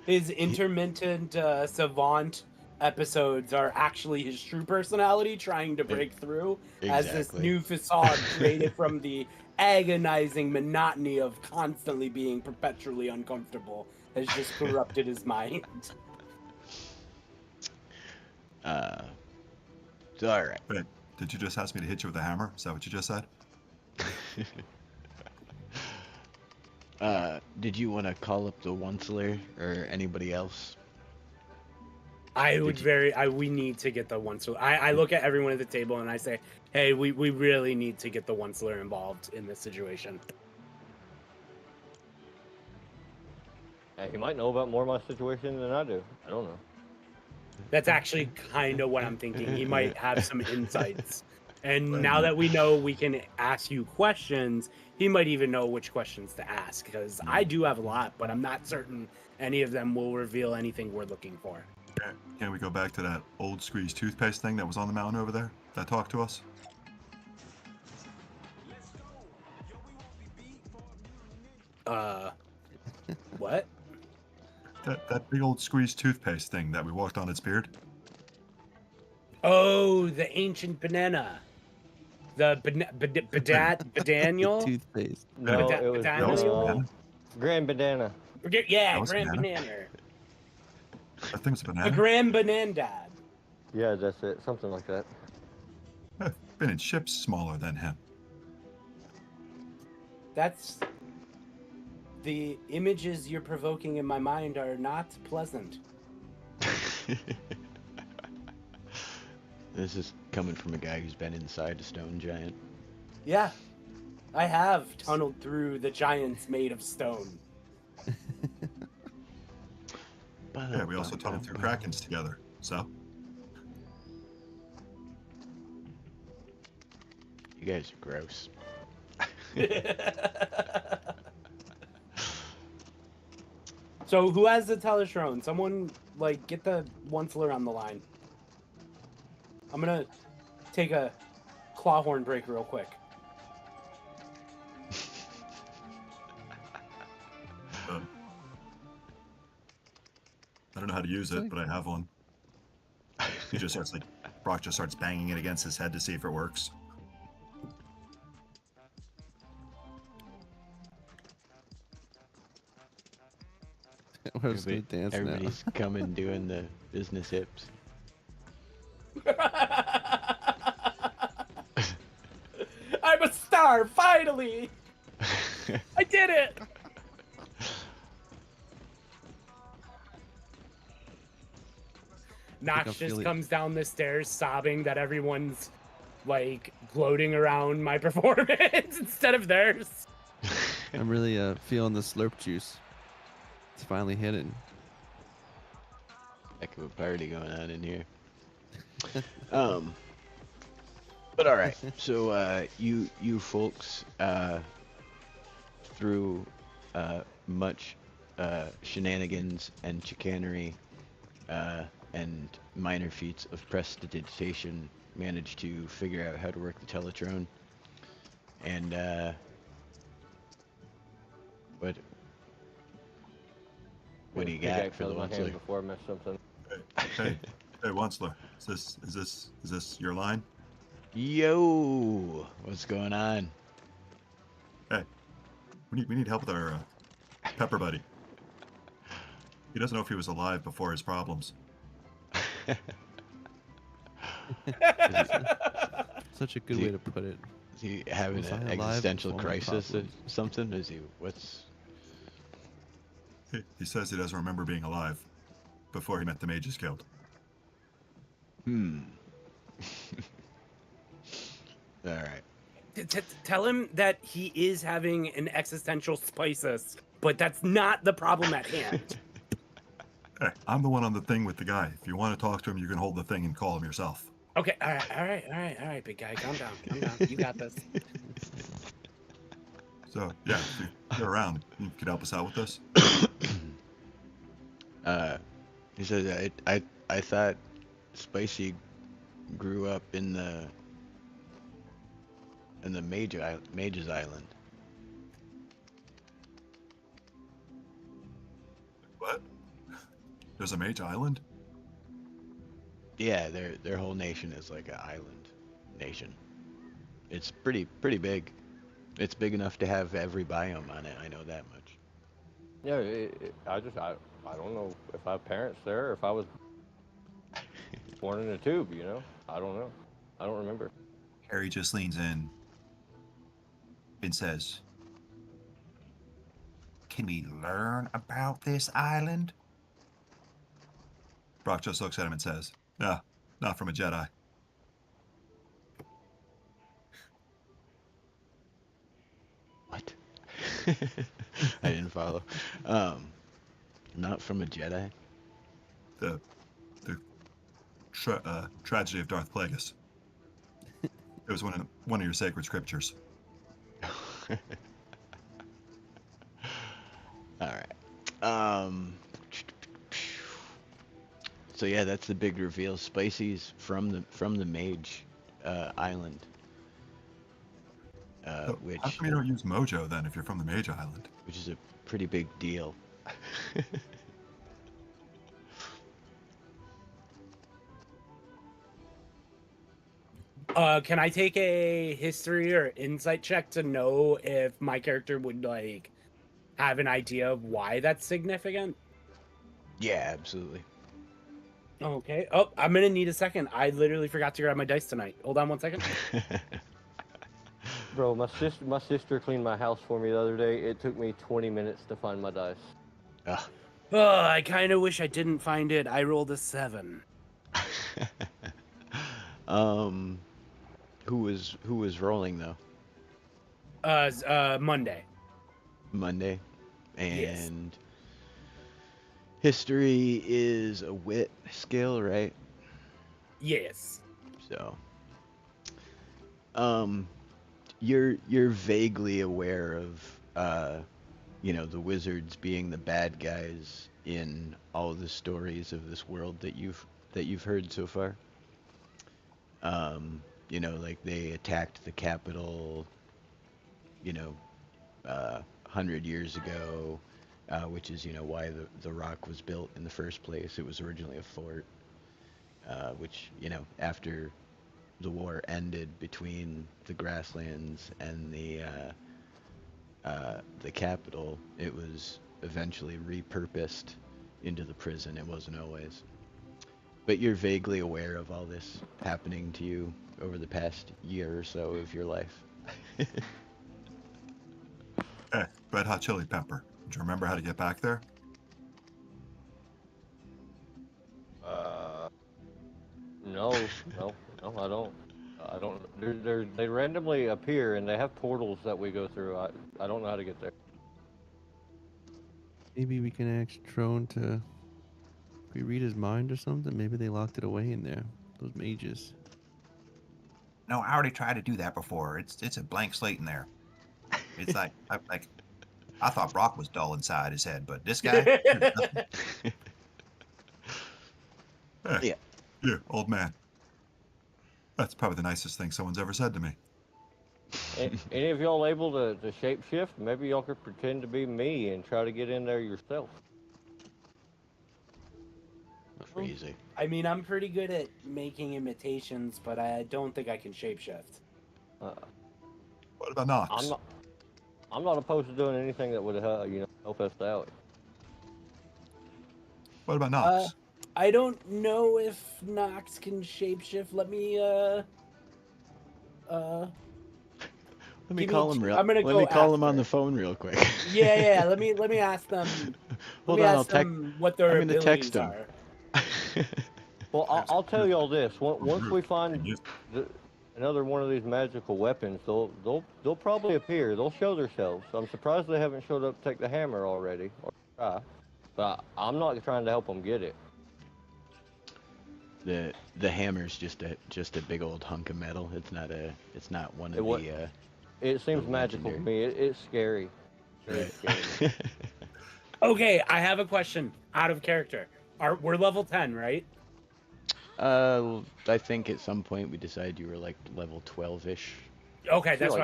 His intermittent savant episodes are actually his true personality trying to break through as this new facade created from the agonizing monotony of constantly being perpetually uncomfortable has just corrupted his mind. Uh, it's all right. Wait, did you just ask me to hit you with a hammer? Is that what you just said? Did you want to call up the Onceler or anybody else? We need to get the Onceler. I look at everyone at the table and I say, hey, we really need to get the Onceler involved in this situation. He might know about more of my situation than I do. I don't know. That's actually kind of what I'm thinking. He might have some insights. And now that we know we can ask you questions, he might even know which questions to ask. Because I do have a lot, but I'm not certain any of them will reveal anything we're looking for. Can we go back to that old squeeze toothpaste thing that was on the mountain over there? That talked to us? What? That big old squeeze toothpaste thing that we walked on its beard? Oh, the ancient banana. The Badaniel? Toothpaste. No, Bada- it was Badaniel? Grand Banana. Yeah, That was Grand banana? Banana. That thing's a The banana? Grand Banandad. Yeah, that's it. Something like that. I've been in ships smaller than him. That's... The images you're provoking in my mind are not pleasant. This is coming from a guy who's been inside a stone giant. Yeah, I have tunneled through the giants made of stone. Yeah, we also tunneled through Krakens together, so. You guys are gross. So who has the Teletrone? Someone, like, get the Onceler on the line. I'm gonna take a clawhorn break real quick. I don't know how to use it, but I have one. He just starts like, Brock just starts banging it against his head to see if it works. We're just gonna dance now. Everybody's coming doing the business hips. I'm a star, finally! I did it! Nox just comes down the stairs sobbing that everyone's, like, gloating around my performance instead of theirs. I'm really feeling the slurp juice. It's finally hitting. Heck of a party going on in here. But all right. So you folks through much shenanigans and chicanery and minor feats of prestidigitation managed to figure out how to work the Teletrone. And what do you got for the Onceler? Before I mess something. Hey, Onceler, is this your line? Yo, what's going on? Hey, we need help with our pepper buddy. He doesn't know if he was alive before his problems. Such a good way to put it. Is he having Was I an alive existential before my crisis or problems? something? Is he? What's? He says he doesn't remember being alive before he met the mages guild. Hmm. All right. Tell him that he is having an existential crisis, but that's not the problem at hand. Hey, I'm the one on the thing with the guy. If you want to talk to him, you can hold the thing and call him yourself. Okay, all right, big guy, calm down. You got this. So, yeah, if you're around, you could help us out with this. He says, I thought Spicy grew up in the Mage's Island. What? There's a mage island? Yeah, their whole nation is like an island nation. It's pretty big. It's big enough to have every biome on it. I know that much. Yeah, I don't know if I have parents there or if I was. born in a tube, you know? I don't know. I don't remember. Harry just leans in and says, "Can we learn about this island?" Brock just looks at him and says, "No, not from a Jedi." What? I didn't follow. Not from a Jedi. The tragedy of Darth Plagueis. It was one of your sacred scriptures. All right. So yeah, that's the big reveal. Spicy's from the Mage Island, So which how come you don't use Mojo then if you're from the Mage Island? which is a pretty big deal. Can I take a history or insight check to know if my character would like have an idea of why that's significant? Yeah, absolutely. Okay. Oh, I'm gonna need a second. I literally forgot to grab my dice tonight. Hold on 1 second. Bro, my sister cleaned my house for me the other day. It took me 20 minutes to find my dice. Ugh. Oh, I kind of wish I didn't find it. I rolled a 7. Who was rolling though? Monday. Monday, and Yes. history is a wit skill, right? Yes. So, you're vaguely aware of the wizards being the bad guys in all of the stories of this world that you've heard so far. Like they attacked the capital, 100 years ago, which is why the rock was built in the first place. It was originally a fort, which after the war ended between the grasslands and the capital, it was eventually repurposed into the prison. It wasn't always. But you're vaguely aware of all this happening to you over the past year or so of your life. Hey, Red Hot Chili Pepper. Do you remember how to get back there? No, I don't. I don't. They randomly appear and they have portals that we go through. I don't know how to get there. Maybe we can ask Trone to. Can we read his mind or something? Maybe they locked it away in there. Those mages. No, I already tried to do that before. It's a blank slate in there. It's like I thought Brock was dull inside his head, but this guy. Hey, Yeah. you old man. That's probably the nicest thing someone's ever said to me. Any of y'all able to shapeshift? Maybe y'all could pretend to be me and try to get in there yourself. Crazy. I mean, I'm pretty good at making imitations, but I don't think I can shapeshift. What about Nox? I'm not opposed to doing anything that would help us out. What about Nox? I don't know if Nox can shapeshift. Let me call him real. I'm gonna Let go me call him after. on the phone real quick. Yeah. Let me ask them. Hold let me on, ask them what their I'm gonna abilities text him. are. Well, I'll tell y'all this. Once we find another one of these magical weapons, they'll probably appear. They'll show themselves. I'm surprised they haven't showed up to take the hammer already or try. But I'm not trying to help them get it. The hammer's just a big old hunk of metal. It's not one of the. It seems magical to me. It's scary. It's scary. Okay, I have a question. Out of character, we're level 10, right? I think at some point we decided you were like level 12-ish. Okay, that's what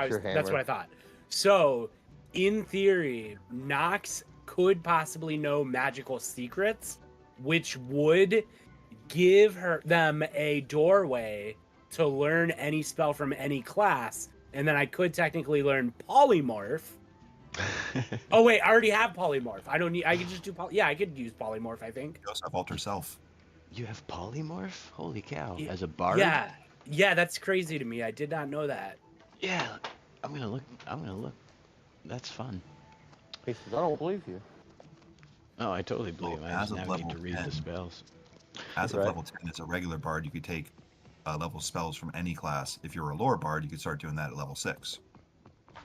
I thought. So, in theory, Nox could possibly know magical secrets, which would give them a doorway to learn any spell from any class, and then I could technically learn polymorph. Oh wait, I already have polymorph. I don't need. I could just do. I could use polymorph. I think. You also have alter self. You have polymorph? Holy cow! Y- As a bard? Yeah, that's crazy to me. I did not know that. Yeah. I'm gonna look. That's fun. He says, I don't believe you. Oh, I totally believe him. I as just of now need level to read 10. the spells. As of Right. level 10, as a regular bard, you could take level spells from any class. If you're a lore bard, you could start doing that at level 6.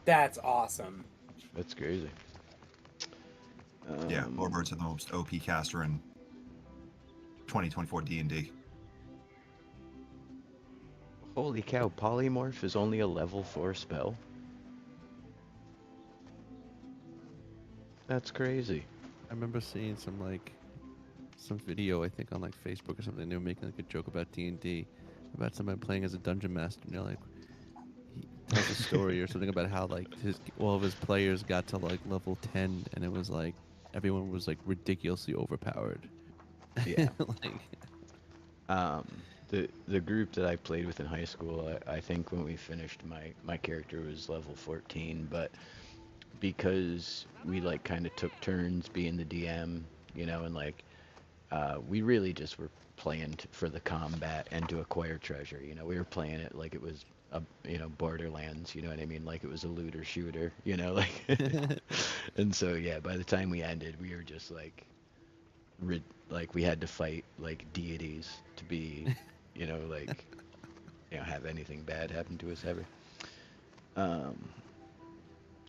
That's awesome. That's crazy. Yeah, lore bards are the most OP caster in 2024 D&D. Holy cow! Polymorph is only a level 4 spell. That's crazy. I remember seeing some video, I think, on like Facebook or something. They were making like a joke about D&D, about somebody playing as a dungeon master, and they're like, he tells a story or something about how like all of his players got to like level 10, and it was like everyone was like ridiculously overpowered. Yeah. Like, The group that I played with in high school, I think when we finished, my character was level 14, but because we like kind of took turns being the DM, you know, and like we really just were playing for the combat and to acquire treasure. You know, we were playing it like it was a, you know, Borderlands. You know what I mean? Like it was a looter shooter. You know, like. And so yeah, by the time we ended, we were just like, like we had to fight like deities to be, you know, like, you know, have anything bad happen to us ever.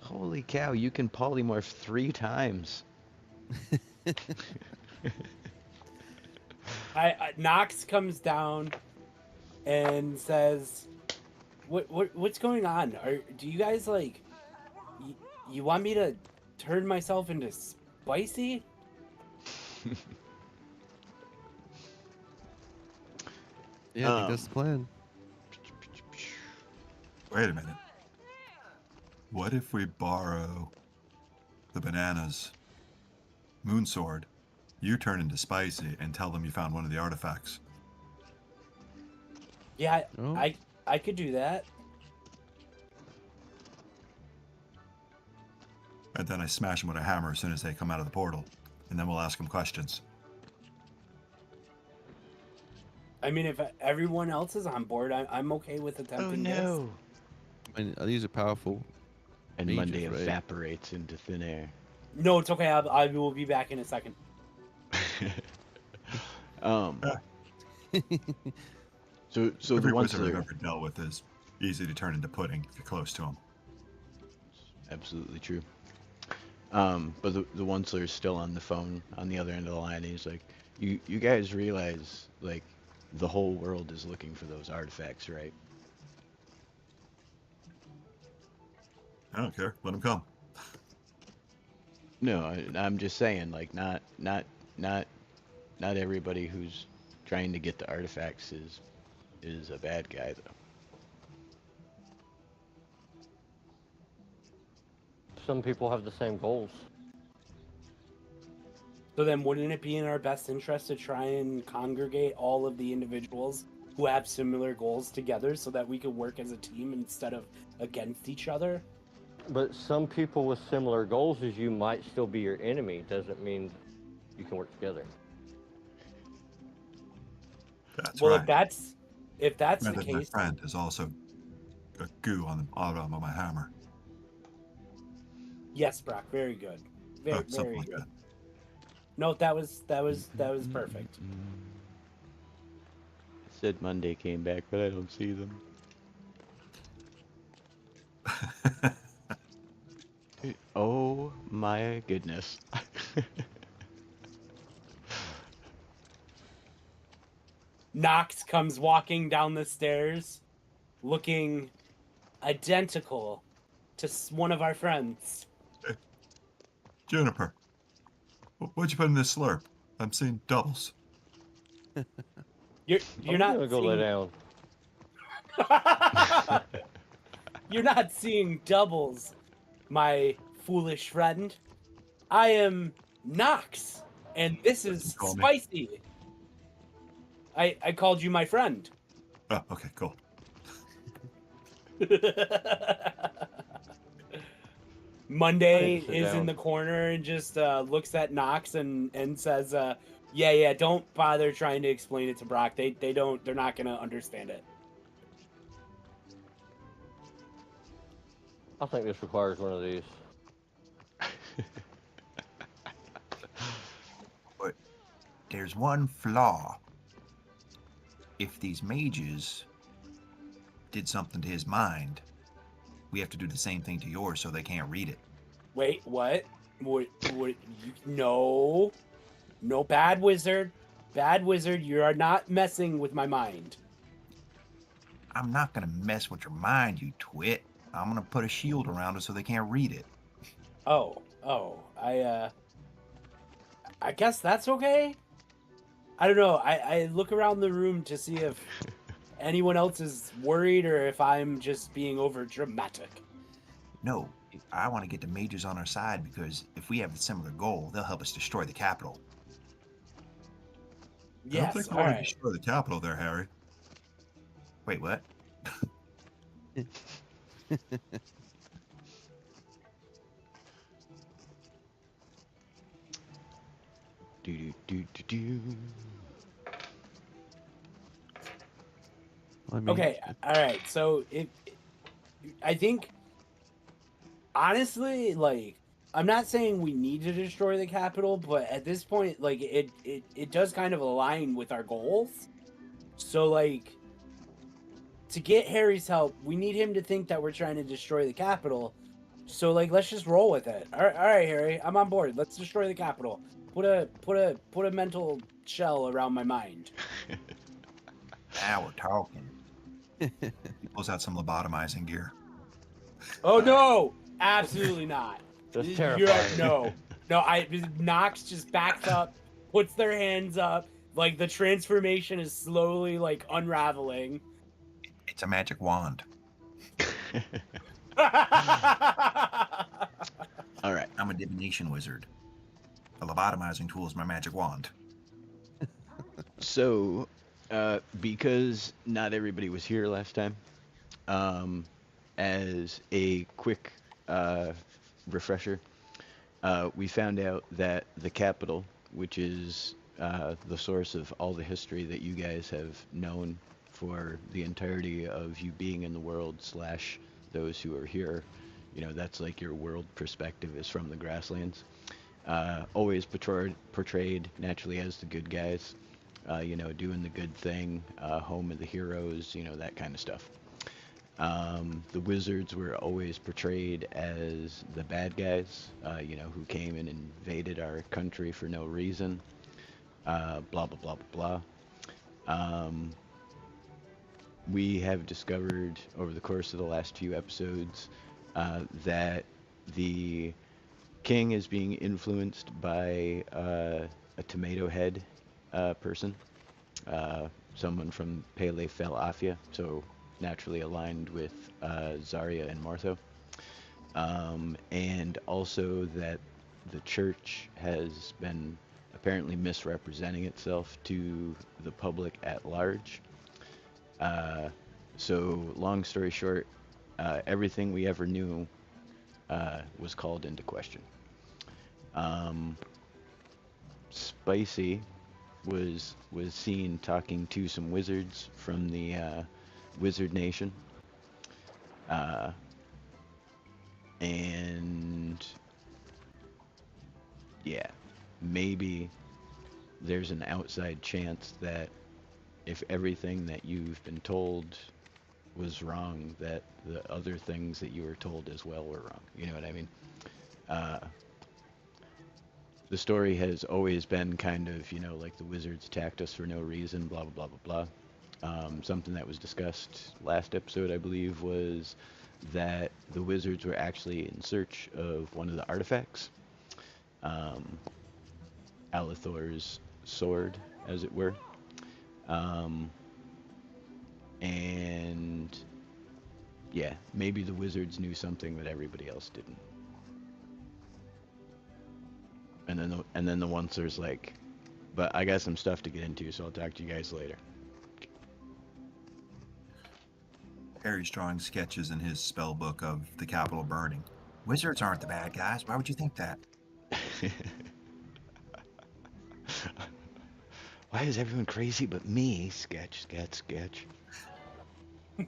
Holy cow! You can polymorph 3 times. Nox comes down and says, "What's going on? Do you guys like? You want me to turn myself into spicy?" yeah, I think that's the plan. Wait a minute. What if we borrow the bananas moonsword, you turn into Spicy, and tell them you found one of the artifacts? Yeah, Oh. I could do that. And then I smash them with a hammer as soon as they come out of the portal, and then we'll ask them questions. I mean, if everyone else is on board, I'm okay with Oh attempting this. no! I mean, these are powerful. And Mages, Monday right? evaporates into thin air. No, it's okay. I will be back in a second. So Every the ones wizard that I've are ever dealt with is easy to turn into pudding if you're close to them. absolutely true. But the ones that are still on the phone on the other end of the line, he's like, you guys realize like the whole world is looking for those artifacts, right? I don't care. Let them come. No, I'm just saying, like, not everybody who's trying to get the artifacts is a bad guy, though. Some people have the same goals. So then, wouldn't it be in our best interest to try and congregate all of the individuals who have similar goals together, so that we could work as a team instead of against each other? But some people with similar goals as you might still be your enemy. Doesn't mean you can work together. That's Well, right. if that's Friend the of my case, friend is also a goo on the bottom of my hammer. yes, Brock, very good, very Something like good. that. No, that was perfect. I said Monday came back, but I don't see them. Oh my goodness. Nox comes walking down the stairs, looking identical to one of our friends. Juniper, what'd you put in this slurp? I'm seeing doubles. You're I'm not gonna go lay down. You're not seeing doubles, my foolish friend. I am Nox, and this is Call me. Spicy. I called you my friend. Oh, okay, cool. Monday Sit is down. in the corner and just looks at Nox and says, Yeah. Don't bother trying to explain it to Brock. They're not gonna understand it. I think this requires one of these. But there's one flaw. If these mages did something to his mind, we have to do the same thing to yours so they can't read it. Wait, what? What? No, bad wizard, you are not messing with my mind. I'm not gonna mess with your mind, you twit. I'm gonna put a shield around it so they can't read it. Oh, I guess that's okay. I don't know. I look around the room to see if anyone else is worried or if I'm just being over dramatic. No, I want to get the mages on our side because if we have a similar goal, they'll help us destroy the capital. Yes, I don't think we all want to right. destroy the capital there, Harry. Wait, what? Do. I mean, Okay, all right. So I think honestly, like, I'm not saying we need to destroy the capital, but at this point, like, it does kind of align with our goals. So, like, to get Harry's help, we need him to think that we're trying to destroy the capital. So, like, let's just roll with it. All right, Harry, I'm on board. Let's destroy the capital. Put a mental shell around my mind. Now we're talking. He pulls out some lobotomizing gear. Oh no! Absolutely not. That's terrifying. No. Nox just backs up, puts their hands up, like the transformation is slowly like unraveling. It's a magic wand. All right. I'm a divination wizard. The lobotomizing tool is my magic wand. So, because not everybody was here last time, as a quick refresher, we found out that the capital, which is the source of all the history that you guys have known for the entirety of you being in the world / those who are here, that's like your world perspective is from the grasslands. Always portrayed naturally as the good guys, doing the good thing, home of the heroes, that kind of stuff. The wizards were always portrayed as the bad guys, who came and invaded our country for no reason, blah, blah, blah, blah, blah. We have discovered over the course of the last few episodes that the king is being influenced by a tomato head person, someone from Pele Fel Afia, so naturally aligned with Zarya and Martho. And also that the church has been apparently misrepresenting itself to the public at large. So long story short, everything we ever knew was called into question. Spicy was seen talking to some wizards from the Wizard Nation, and yeah, maybe there's an outside chance that if everything that you've been told was wrong, that the other things that you were told as well were wrong. You know what I mean? The story has always been kind of, like the wizards attacked us for no reason, blah, blah, blah, blah, blah. Something that was discussed last episode, I believe, was that the wizards were actually in search of one of the artifacts, Alethor's sword, as it were. And yeah, maybe the wizards knew something that everybody else didn't. And then the oncer's like, but I got some stuff to get into, so I'll talk to you guys later. Harry's drawing sketches in his spell book of the capital burning. Wizards aren't the bad guys. Why would you think that? Why is everyone crazy but me? Sketch, sketch, sketch. Is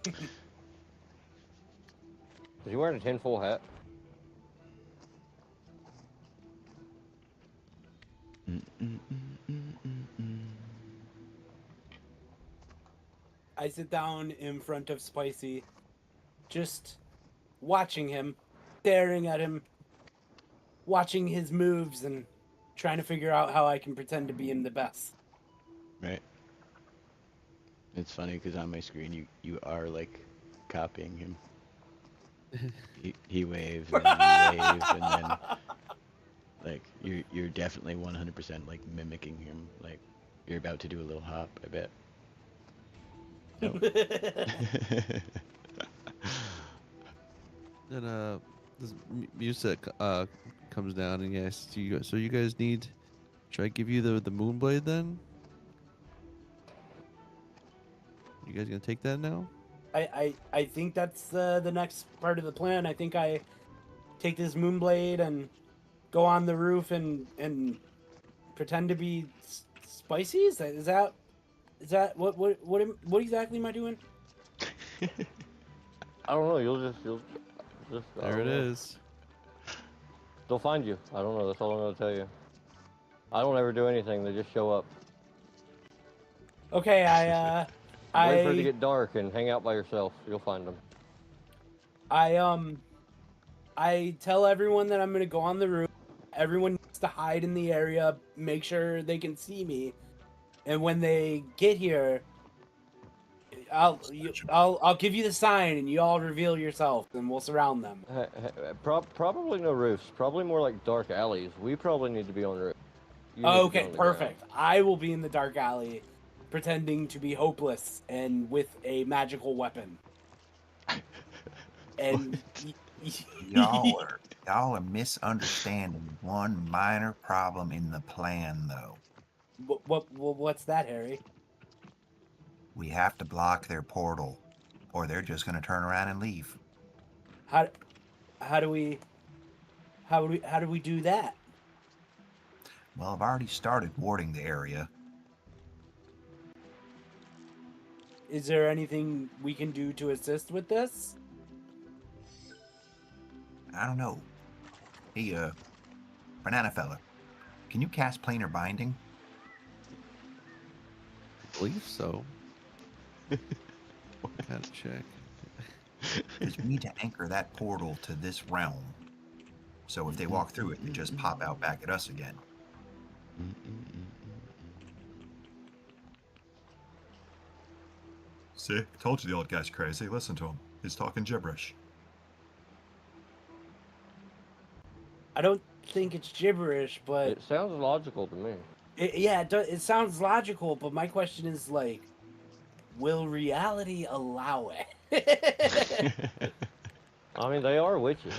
he wearing a tinfoil hat? I sit down in front of Spicy, just watching him, staring at him, watching his moves, and trying to figure out how I can pretend to be him the best. Right. It's funny because on my screen you are like copying him. He waves and then you wave and then like you're definitely 100% like mimicking him. Like you're about to do a little hop, I bet. Nope. Then this music comes down and yes, so you guys need. Should I give you the Moonblade then? You guys gonna take that now? I think that's the next part of the plan. I think I take this Moonblade and go on the roof and pretend to be Spicy. Is that what exactly am I doing? I don't know. You'll just There it is. They'll find you. I don't know. That's all I'm gonna tell you. I don't ever do anything. They just show up. Okay, Wait for it to get dark and hang out by yourself. You'll find them. I tell everyone that I'm gonna go on the roof. Everyone needs to hide in the area, make sure they can see me, and when they get here, I'll give you the sign, and you all reveal yourself, and we'll surround them. Probably no roofs. Probably more like dark alleys. We probably need to be on the roof. Okay, perfect. I will be in the dark alley, pretending to be hopeless and with a magical weapon. And y'all are misunderstanding one minor problem in the plan, though. What's that, Harry? We have to block their portal, or they're just going to turn around and leave. How do we do that? Well, I've already started warding the area. Is there anything we can do to assist with this? I don't know. Hey, banana fella, can you cast planar binding? I believe so. Gotta check. Because we need to anchor that portal to this realm. So if they walk through it, they just pop out back at us again. See? Told you the old guy's crazy. Listen to him. He's talking gibberish. I don't think it's gibberish, but It sounds logical to me. it sounds logical. But my question is like, will reality allow it? I mean, they are witches.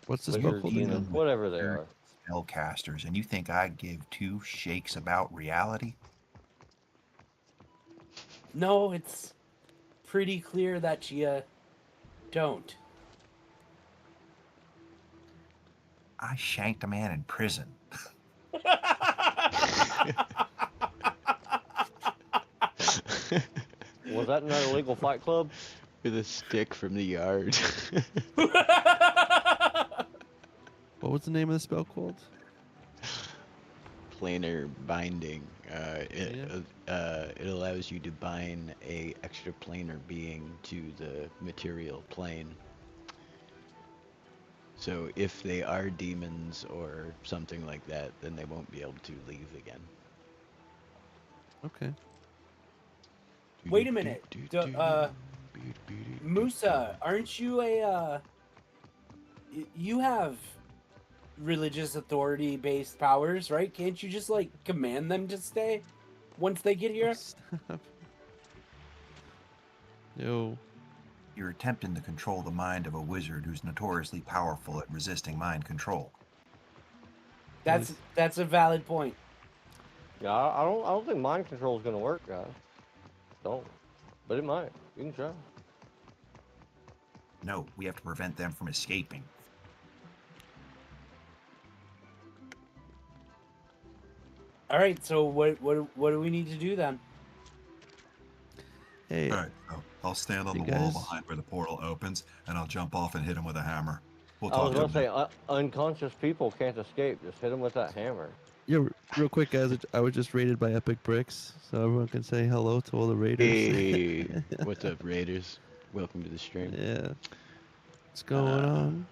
What's this spell Wizards, called demons, again? whatever they are. Spellcasters, and you think I'd give two shakes about reality? No, it's pretty clear that you don't. I shanked a man in prison. Was that in an illegal fight club? With a stick from the yard. What was the name of the spell called? Planar binding. It allows you to bind a extra planar being to the material plane. So if they are demons or something like that, then they won't be able to leave again. Okay. Wait a minute. Musa, aren't you you have religious authority based powers, right? Can't you just like command them to stay once they get here? Stop. No. You're attempting to control the mind of a wizard who's notoriously powerful at resisting mind control. That's a valid point. Yeah, I don't think mind control is gonna work, guys. Don't. But it might. You can try. No, we have to prevent them from escaping. All right. So what do we need to do then? Hey, All right, so I'll stand on You the wall guys- behind where the portal opens, and I'll jump off and hit him with a hammer. We'll I was talk gonna to say, him. unconscious people can't escape. Just hit them with that hammer. yeah, real quick, guys. I was just raided by Epic Bricks, so everyone can say hello to all the raiders. Hey, what's up, Raiders? Welcome to the stream. Yeah. What's going on?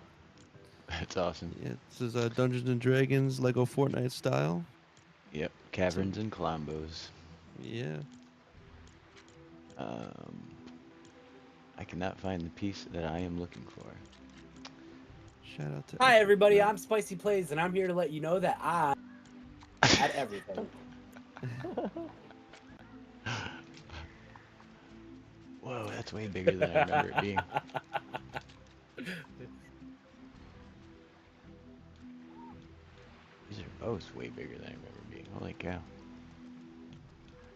That's awesome. Yeah, this is Dungeons and Dragons Lego Fortnite style. Yep, Caverns and Klombos. Yeah. I cannot find the piece that I am looking for. Shout out to Hi Epic everybody, Bricks. I'm Spicy Plays, and I'm here to let you know that I at everything. Whoa, that's way bigger than I remember it being. These are both way bigger than I remember being. Holy cow.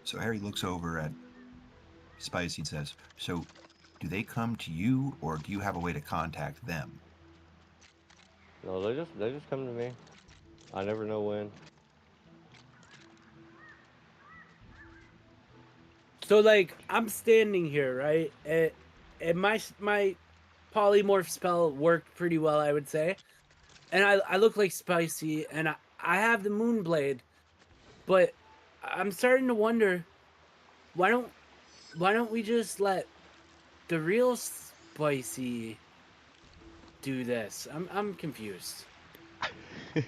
So Harry looks over at Spicy and says, "So, do they come to you, or do you have a way to contact them?" No, they just come to me. I never know when. So like I'm standing here, right? And my polymorph spell worked pretty well, I would say. And I look like Spicy, and I have the Moonblade, but I'm starting to wonder why don't we just let the real Spicy do this? I'm confused. You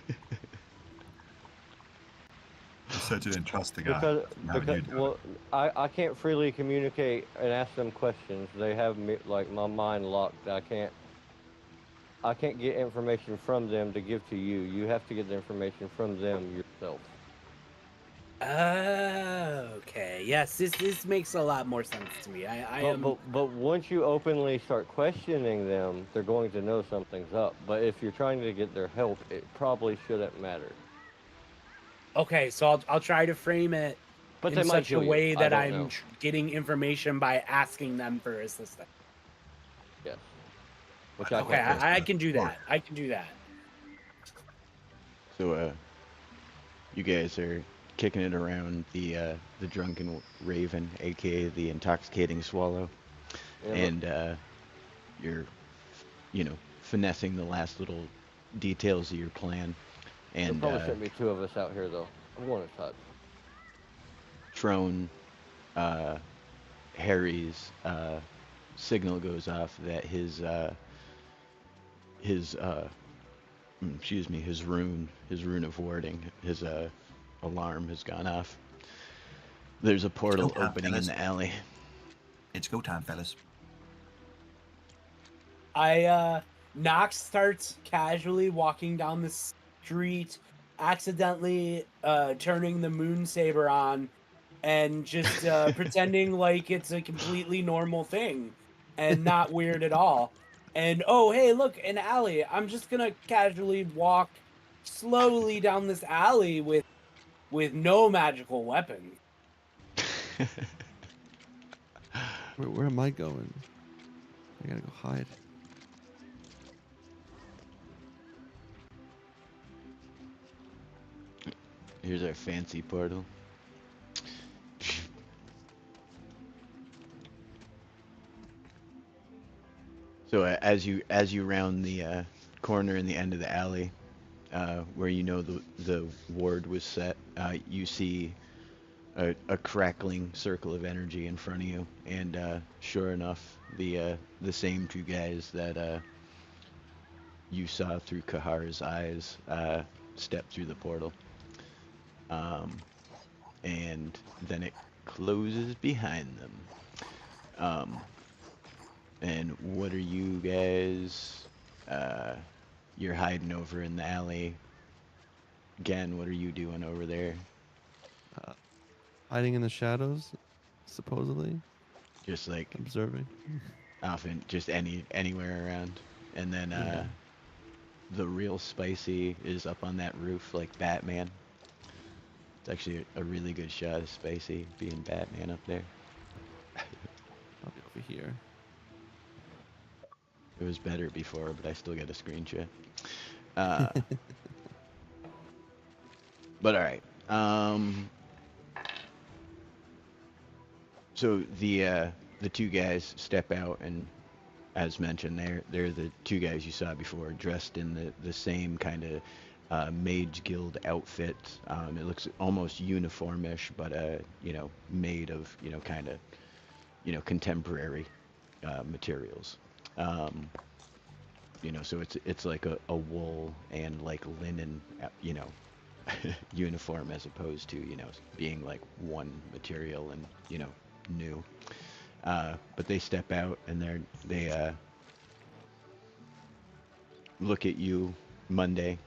said you didn't trust the guy. Because, How would you do it? well, I can't freely communicate and ask them questions. They have me like my mind locked. I can't get information from them to give to you. You have to get the information from them yourself. Okay. Yes, this makes a lot more sense to me. I am. But once you openly start questioning them, they're going to know something's up. But if you're trying to get their help, it probably shouldn't matter. Okay, so I'll try to frame it But they in might such a kill you. way I that don't I'm know. getting information by asking them for assistance. Yes. Which I I know Okay, can't. I can do that. I can do that. So, you guys are kicking it around the drunken raven, aka the intoxicating swallow, Yeah, and you're, finessing the last little details of your plan. there And probably shouldn't be two of us out here though. I'm going to touch. Trone, Harry's signal goes off that his rune of warding, his alarm has gone off. There's a portal Go time, opening in fellas. the alley. It's go time, fellas. Nox starts casually walking down the street, accidentally turning the moon saber on, and just pretending like it's a completely normal thing and not weird at all. And oh, hey, look, an alley. I'm just gonna casually walk slowly down this alley with no magical weapons. Where am I going? I gotta go hide. Here's our fancy portal. So as you round the corner in the end of the alley, where the ward was set, you see a crackling circle of energy in front of you, and sure enough, the same two guys that you saw through Kahar's eyes step through the portal, and then it closes behind them. And what are you guys? You're hiding over in the alley. Again, what are you doing over there? Hiding in the shadows, supposedly. Just like Observing. often, just anywhere around. And then Yeah. the real Spicy is up on that roof like Batman. It's actually a really good shot of Spicy being Batman up there. I'll be over here. It was better before, but I still got a screenshot. But all right. Um, so the two guys step out, and as mentioned, they're the two guys you saw before, dressed in the same kind of mage guild outfit. It looks almost uniformish, but made of kind of contemporary materials. Um, so it's like a wool and like linen, uniform as opposed to being like one material and new. But they step out and they look at you, Monday,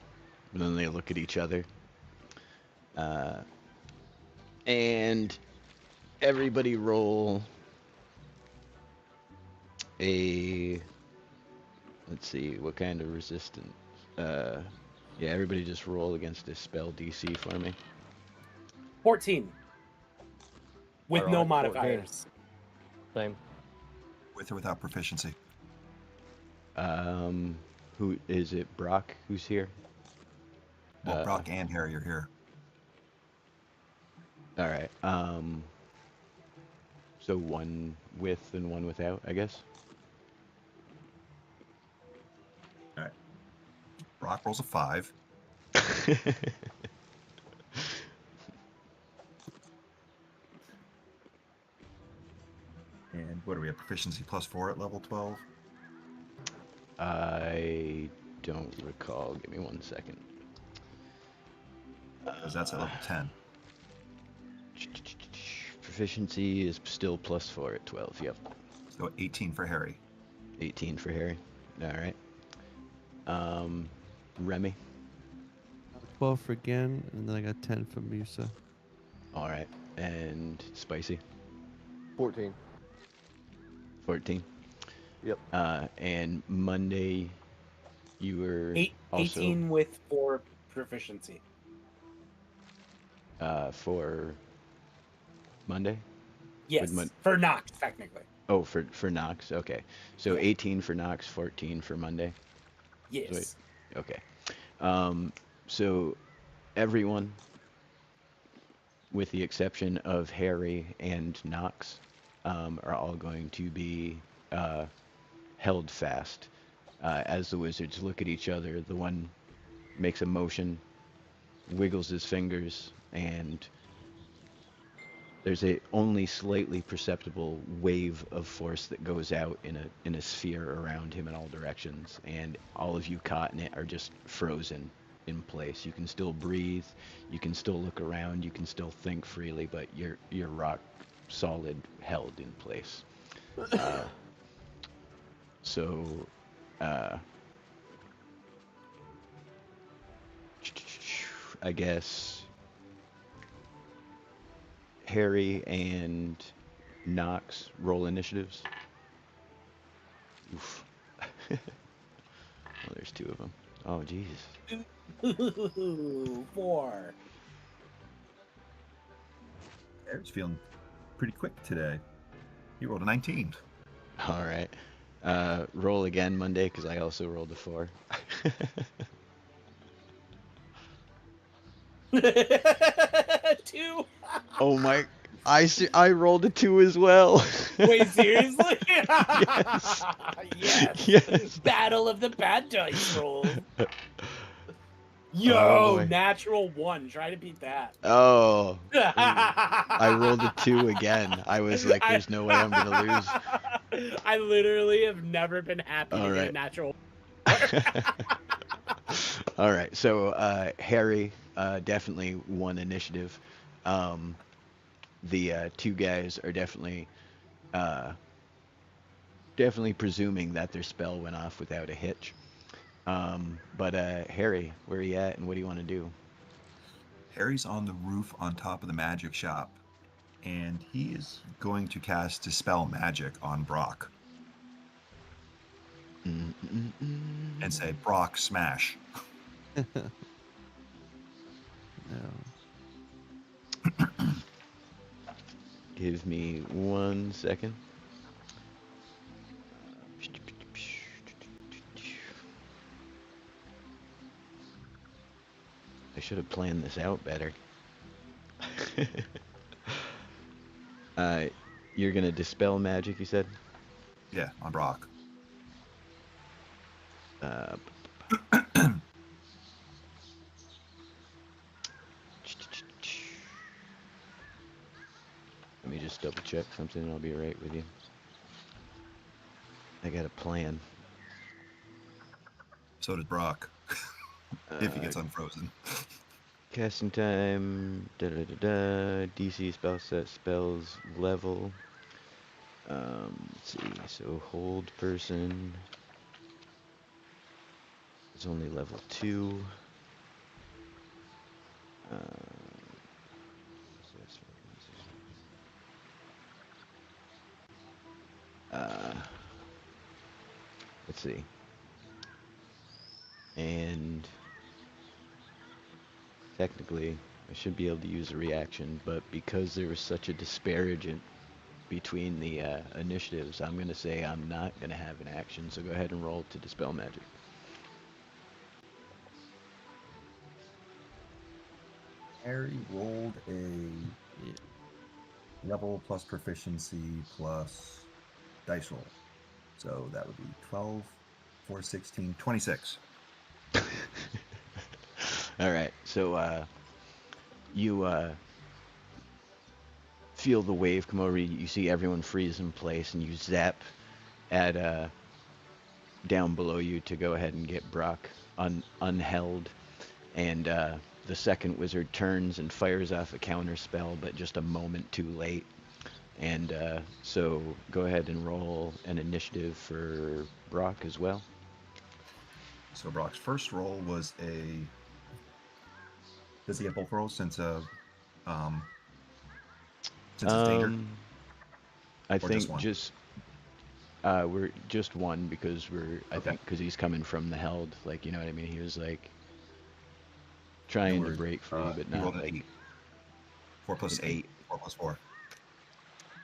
and then they look at each other. Uh, and everybody roll a, let's see, what kind of resistance? Yeah, everybody just roll against this spell DC for me. 14. With no Alright, 14. modifiers. Same. With or without proficiency. Who is it? Brock, who's here? Well, Brock and Harry are here. All right. So one with and one without, I guess. All right. Brock rolls a 5. And what do we have? Proficiency +4 at level 12? I don't recall. Give me 1 second. Because that's at level 10. Proficiency is still +4 at 12. Yep. So 18 for Harry. 18 for Harry. All right. Remy. 12 for Gen, and then I got 10 for Musa. All right. And Spicy. 14. 14. Yep. And Monday, you were also 18 with 4 proficiency. for Monday. Yes, With for Nox, technically. Oh, for Nox. Okay. So 18 for Nox, 14 for Monday. Yes. Okay. So everyone, with the exception of Harry and Nox, are all going to be held fast. As the wizards look at each other, the one makes a motion, wiggles his fingers, and there's a only slightly perceptible wave of force that goes out in a sphere around him in all directions, and all of you caught in it are just frozen in place. You can still breathe, you can still look around, you can still think freely, but you're rock solid, held in place. So I guess Harry and Nox roll initiatives. Oof. Oh, there's 2 of them. Oh, jeez. 4. Harry's feeling pretty quick today. He rolled a 19. All right. Roll again Monday, because I also rolled a 4. 2. Oh my! I rolled a 2 as well. Wait, seriously? Yes. Yes. Yes. Battle of the bad dice roll. Yo, Oh, boy. natural 1. Try to beat that. Oh. I rolled a 2 again. I was like, there's no way I'm gonna lose. I literally have never been happy to get a natural. All right, so Harry definitely won initiative. The 2 guys are definitely presuming that their spell went off without a hitch. But Harry, where are you at, and what do you want to do? Harry's on the roof on top of the magic shop, and he is going to cast Dispel Magic on Brock. And say, Brock, smash. No. Give me 1 second. I should have planned this out better. uh, you're gonna dispel magic, you said? Yeah, on Brock. Uh, Let me just double check something and I'll be right with you. I got a plan. So does Brock, if he Uh, gets unfrozen. Casting time, DC spell set, spells level. Let's see, so hold person is only level 2. Uh, uh, let's see. And technically, I should be able to use a reaction, but because there was such a disparagement between the initiatives, I'm going to say I'm not going to have an action, so go ahead and roll to dispel magic. Harry rolled a level plus proficiency plus dice roll. So that would be 12, 4, 16, 26. All right, so you feel the wave come over you. You see everyone freeze in place, and you zap at down below you to go ahead and get Brock unheld. And the second wizard turns and fires off a counter spell, but just a moment too late. And so go ahead and roll an initiative for Brock as well. So Brock's first roll was a... Does he get both rolls since it's danger? I Or think just one? we're just one because I think because he's coming from the held, like, you know what I mean? He was like trying to break free, but He not rolled an like 8. 4 plus an 8. 8. 4 plus 4.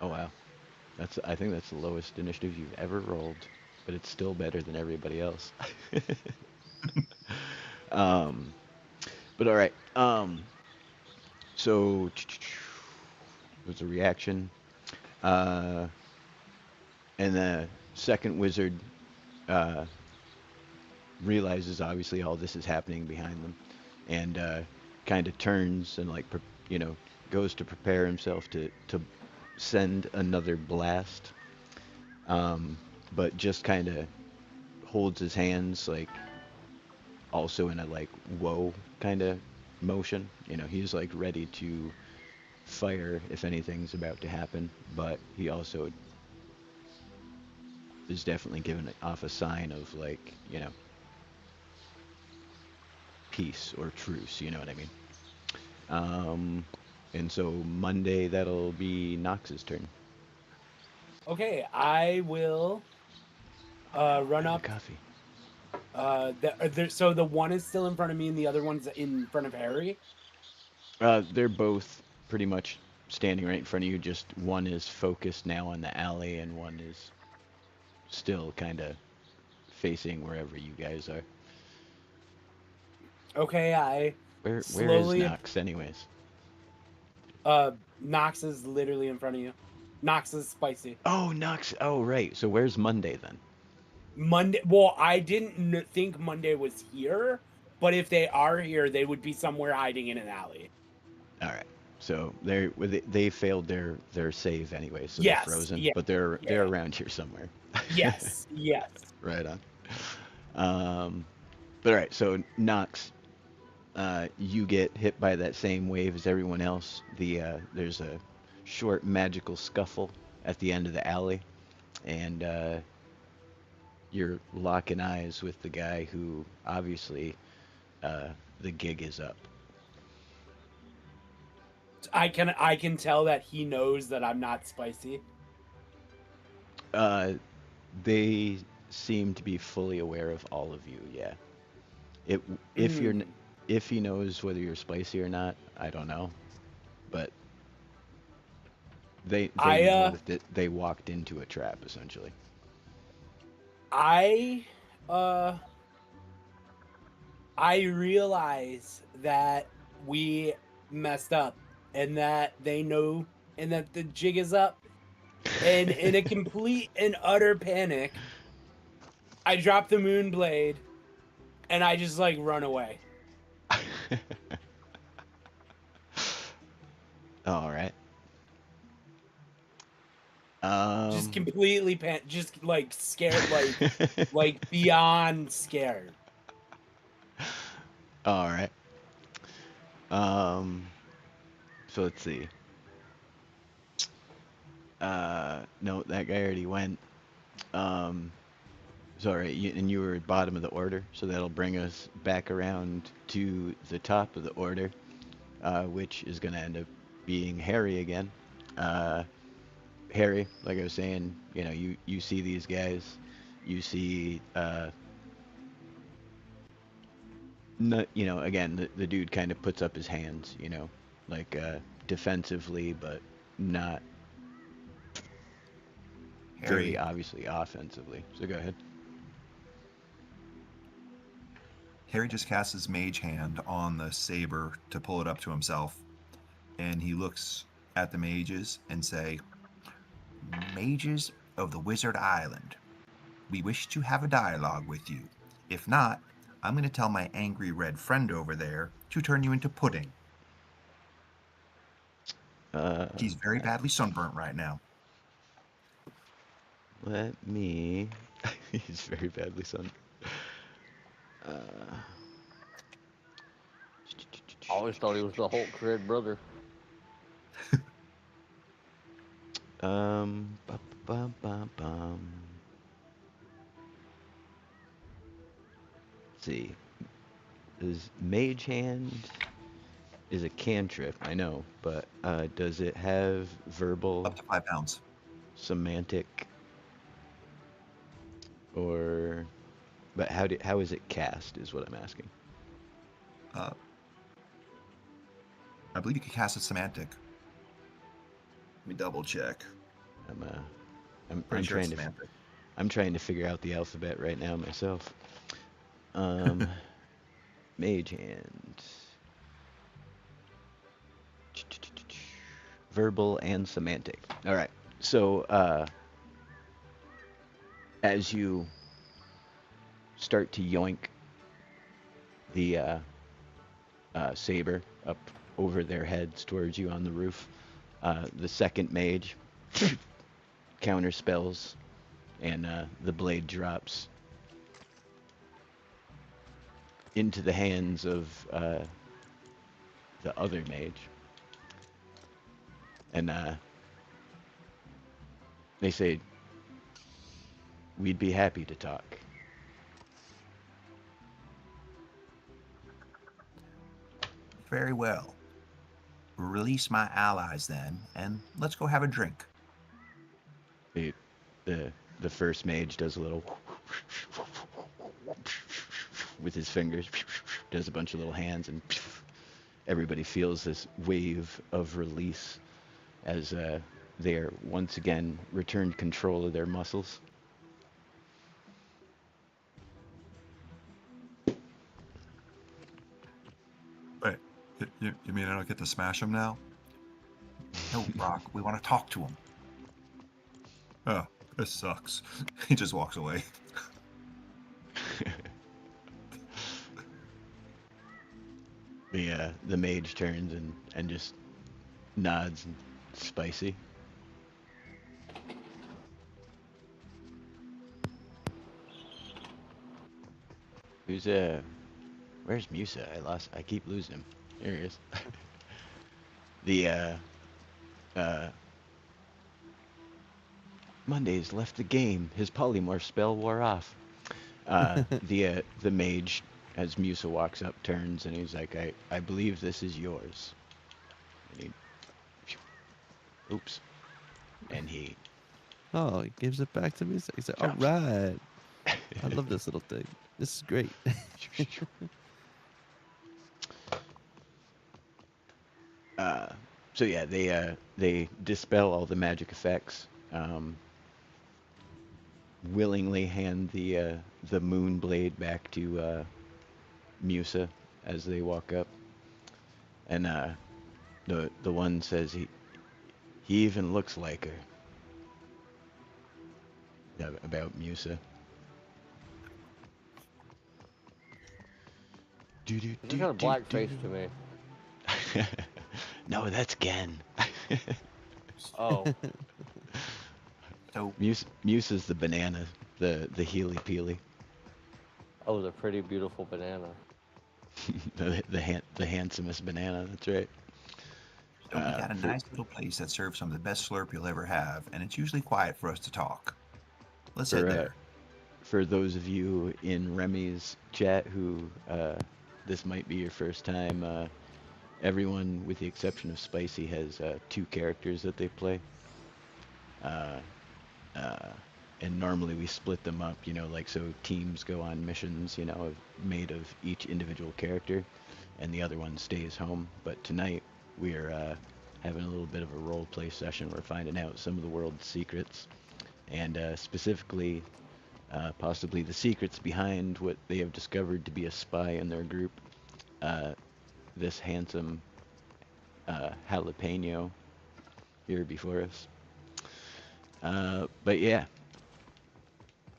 Oh wow, I think that's the lowest initiative you've ever rolled, but it's still better than everybody else. But all right. So was a reaction, and the second wizard uh, realizes obviously all this is happening behind them, and kind of turns and like goes to prepare himself to send another blast, but just kind of holds his hands like also in a like whoa kind of motion. He's like ready to fire if anything's about to happen, but he also is definitely giving off a sign of like peace or truce. You know what I mean? And so Monday that'll be Knox's turn. Okay, I will run up. Coffee. So the one is still in front of me, and the other one's in front of Harry. They're both pretty much standing right in front of you. Just one is focused now on the alley, and one is still kind of facing wherever you guys are. Okay, I Where is slowly. Knox, anyways? Knox is literally in front of you. Knox is spicy. Oh, Knox. Oh, right. So where's Monday then? Monday. Well, I didn't think Monday was here, but if they are here, they would be somewhere hiding in an alley. All right. So they failed their save anyway, so Yes, they're frozen. yeah, But they're yeah. around here somewhere. Yes. Yes. Right on. But all right. So Knox, you get hit by that same wave as everyone else. There's a short magical scuffle at the end of the alley, and you're locking eyes with the guy who obviously the gig is up. I can tell that he knows that I'm not spicy. They seem to be fully aware of all of you. Yeah. If he knows whether you're spicy or not, I don't know, but they know that they walked into a trap essentially. I realize that we messed up and that they know and that the jig is up. And in a complete and utter panic, I drop the moon blade and I just like run away. All right. Just completely just like scared, like beyond scared. All right. So let's see. No, that guy already went. So all right, and you were at bottom of the order, so that'll bring us back around to the top of the order, which is going to end up being Harry again. Harry, like I was saying, you see these guys, you see, again, the dude kind of puts up his hands, like defensively, but not very Harry, obviously offensively. So go ahead. Harry just casts his mage hand on the saber to pull it up to himself, and he looks at the mages and say, "Mages of the Wizard Island, we wish to have a dialogue with you. If not, I'm going to tell my angry red friend over there to turn you into pudding. He's very badly sunburnt right now." Let me. He's very badly sun. I always thought he was the Hulk red brother. Bum, bum, bum, bum. Let's see. Is Mage Hand is a cantrip, I know, but does it have verbal, Up to 5 pounds. semantic, or? But how is it cast? Is what I'm asking. I believe you could cast a semantic. Let me double check. I'm Pretty sure trying it's to semantic. I'm trying to figure out the alphabet right now myself. Mage Hand. Verbal and semantic. All right. So as you start to yoink the saber up over their heads towards you on the roof, the second mage counter spells, and the blade drops into the hands of the other mage. And they say, "We'd be happy to talk." Very well. Release my allies then, and let's go have a drink. The the first mage does a little with his fingers, does a bunch of little hands, and everybody feels this wave of release as they are once again returned control of their muscles. Wait, you mean I don't get to smash him now? No, Brock, we want to talk to him. Oh, this sucks. He just walks away. The mage turns and just nods and spicy. Who's where's Musa? I keep losing him. There he is. The Monday's left the game. His polymorph spell wore off. The mage, as Musa walks up, turns and he's like, I believe this is yours. And oops. And he Oh, he gives it back to me. He's like, all right. I love this little thing. This is great. So yeah, they dispel all the magic effects. Willingly hand the moon blade back to Musa as they walk up, and The one says he even looks like her. Yeah, about Musa. Do do He's do got a do black face to me. No, that's Gen. Oh, So Musa's the banana, the healy peely, oh, the pretty beautiful banana. the handsomest banana. That's right. so we got a For nice little place that serves some of the best slurp you'll ever have, and it's usually quiet for us to talk. Let's head for there. for those of you in Remy's chat who this might be your first time, everyone with the exception of Spicy has two characters that they play. Uh, uh, and normally we split them up, you know, like so teams go on missions, you know, made of each individual character, and the other one stays home. But tonight we're having a little bit of a role play session. We're finding out some of the world's secrets, and specifically, possibly the secrets behind what they have discovered to be a spy in their group. This handsome jalapeno here before us. But yeah,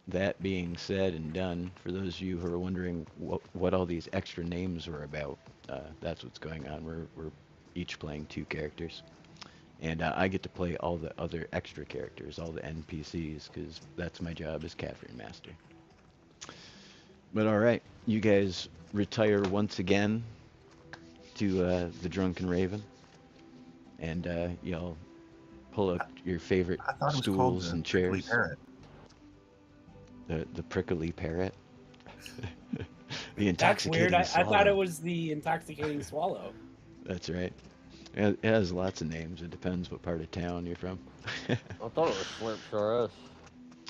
that being said and done, for those of you who are wondering what all these extra names were about, that's what's going on. We're each playing two characters. And I get to play all the other extra characters, all the NPCs, because that's my job as Cavern Master. But alright, you guys retire once again to the Drunken Raven. And y'all pull up your favorite I thought it was called stools the and Prickly chairs. Parrot. The prickly parrot. The That's weird. intoxicating I thought swallow. it was the intoxicating swallow. That's right. It has lots of names. It depends what part of town you're from. I thought it was Slurps R Us.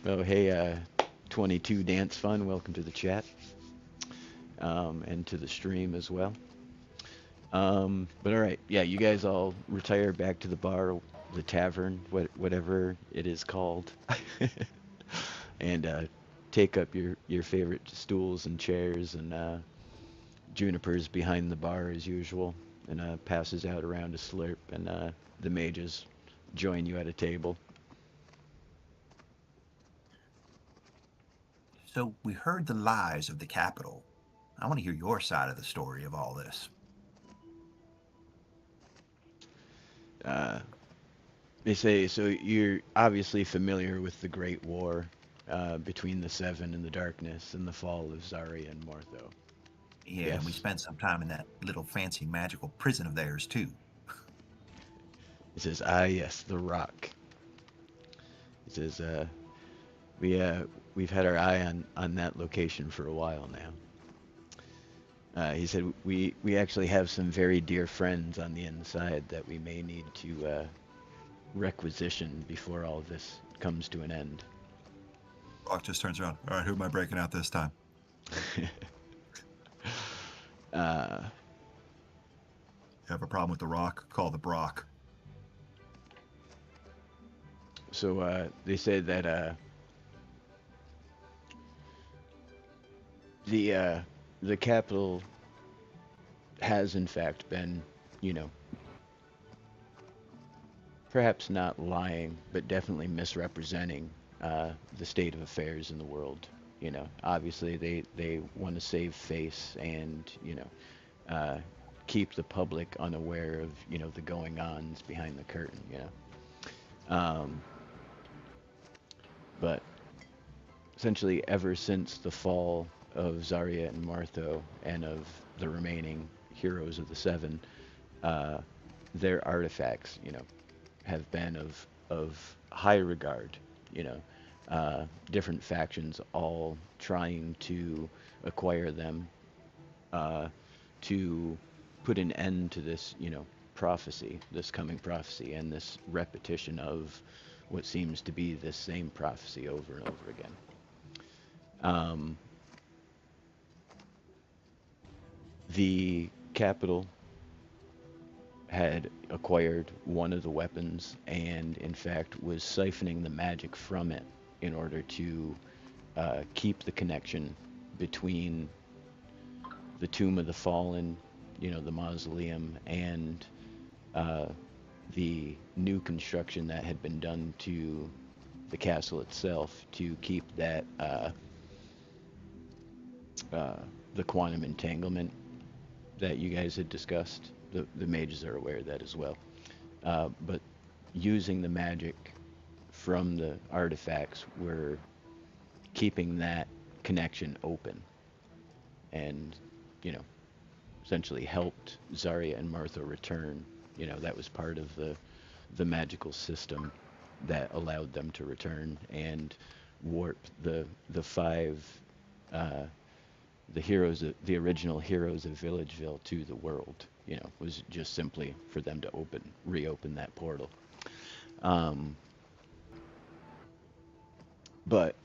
Oh, hey, 22 Dance Fun, welcome to the chat. And to the stream as well. But alright, yeah, you guys all retire back to the bar, the tavern, whatever it is called. And take up your favorite stools and chairs, and Juniper's behind the bar as usual, and passes out around a slurp, and the mages join you at a table. So we heard the lies of the capital. I want to hear your side of the story of all this. They say, so you're obviously familiar with the Great War between the Seven and the Darkness and the fall of Zarya and Mortho. Yeah, and we Yes. spent some time in that little fancy magical prison of theirs, too. It says, yes, the Rock. It says, we've had our eye on that location for a while now. He said, we actually have some very dear friends on the inside that we may need to requisition before all of this comes to an end. Rock just turns around. All right, who am I breaking out this time? You have a problem with the Rock? Call the Brock. So they said that the capital has in fact been, you know, perhaps not lying, but definitely misrepresenting the state of affairs in the world. You know, obviously they want to save face and, you know, keep the public unaware of, you know, the going-ons behind the curtain, you know. But essentially ever since the fall of Zarya and Mortho and of the remaining heroes of the Seven, their artifacts, you know, have been of high regard, you know, different factions all trying to acquire them to put an end to this, you know, prophecy, this coming prophecy, and this repetition of what seems to be this same prophecy over and over again. The capital had acquired one of the weapons and, in fact, was siphoning the magic from it in order to keep the connection between the Tomb of the Fallen, you know, the mausoleum, and the new construction that had been done to the castle itself to keep that the quantum entanglement that you guys had discussed. The mages are aware of that as well. But using the magic from the artifacts, we're keeping that connection open, and essentially helped Zarya and Martha return. That was part of the magical system that allowed them to return and warp the five the original heroes of Villageville to the world. Was just simply for them to reopen that portal. But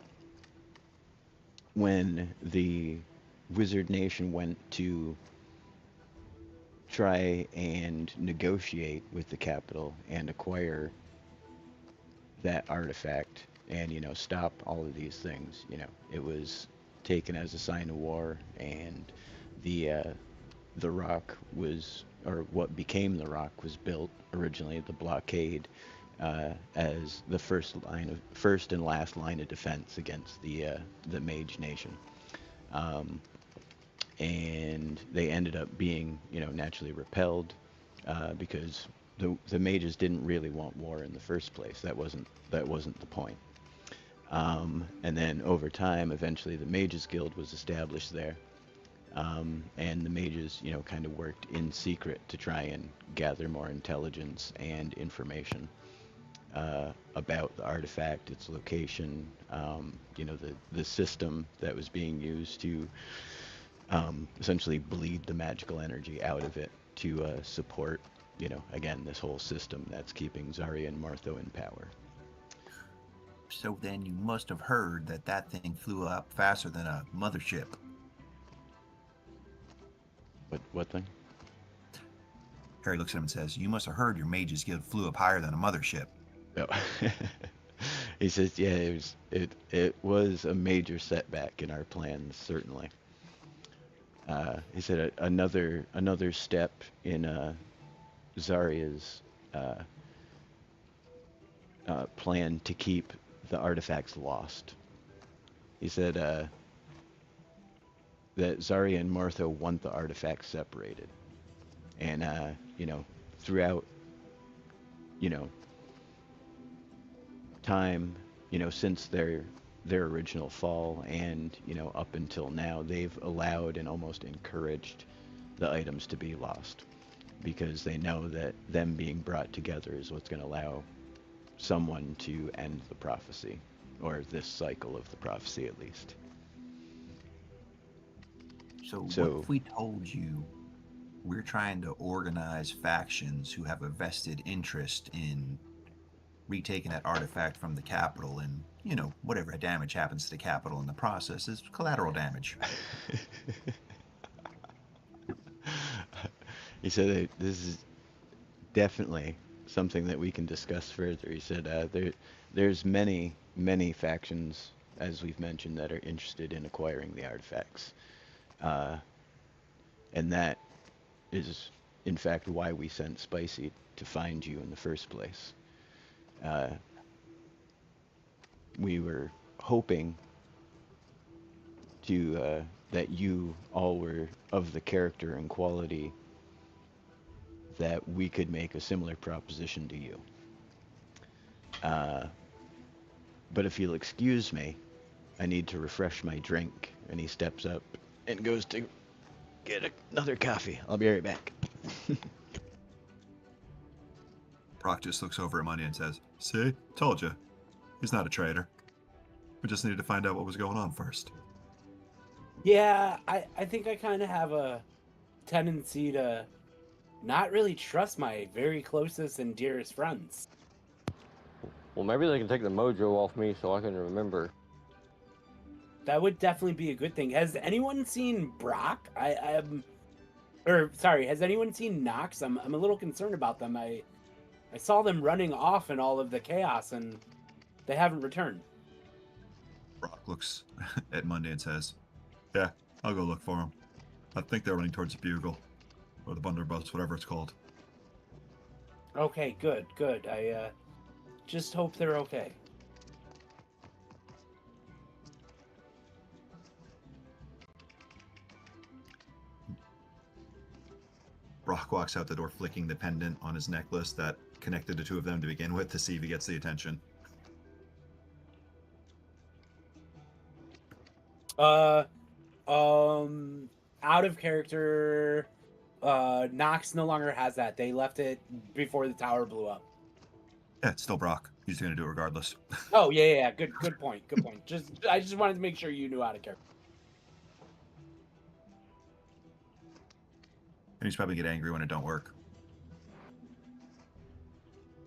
when the Wizard Nation went to try and negotiate with the capital and acquire that artifact and stop all of these things, it was taken as a sign of war, and the rock was, or what became the rock, was built originally, the blockade, as the first and last line of defense against the Mage Nation. And they ended up being, naturally repelled, because the mages didn't really want war in the first place. That wasn't the point. And then over time, eventually the Mages Guild was established there. And the mages, kind of worked in secret to try and gather more intelligence and information about the artifact, its location, the system that was being used to essentially bleed the magical energy out of it to support, again, this whole system that's keeping Zarya and Martha in power. So then you must have heard that thing flew up faster than a mothership. What thing? Harry looks at him and says, "You must have heard your Mages Guild flew up higher than a mothership." Oh. He says, yeah, it was a major setback in our plans, certainly. He said another step in Zarya's plan to keep the artifacts lost. He said that Zarya and Martha want the artifacts separated, and throughout time, since their original fall and up until now, they've allowed and almost encouraged the items to be lost, because they know that them being brought together is what's going to allow someone to end the prophecy, or this cycle of the prophecy at least. So what if we told you we're trying to organize factions who have a vested interest in retaking that artifact from the capital, and whatever damage happens to the capital in the process is collateral damage? He said this is definitely something that we can discuss further. He said there's many factions, as we've mentioned, that are interested in acquiring the artifacts, and that is in fact why we sent Spicy to find you in the first place. We were hoping to that you all were of the character and quality that we could make a similar proposition to you. But if you'll excuse me, I need to refresh my drink. And he steps up and goes to get another coffee. I'll be right back. Brock just looks over at Money and says, "See? Told you. He's not a traitor. We just needed to find out what was going on first." Yeah, I think I kind of have a tendency to not really trust my very closest and dearest friends. Well, maybe they can take the mojo off me so I can remember. That would definitely be a good thing. Has anyone seen Brock? Has anyone seen Nox? I'm a little concerned about them. I saw them running off in all of the chaos, and they haven't returned. Brock looks at Monday and says, "Yeah, I'll go look for him. I think they're running towards the Bugle, or the Blunderbuss, whatever it's called." Okay, good, good. I just hope they're okay. Brock walks out the door, flicking the pendant on his necklace that connected the two of them to begin with, to see if he gets the attention. Uh, out of character. Nox no longer has that. They left it before the tower blew up. Yeah, it's still Brock. He's going to do it regardless. Oh yeah. Good point. Good point. I just wanted to make sure you knew out of character. And he's probably get angry when it don't work.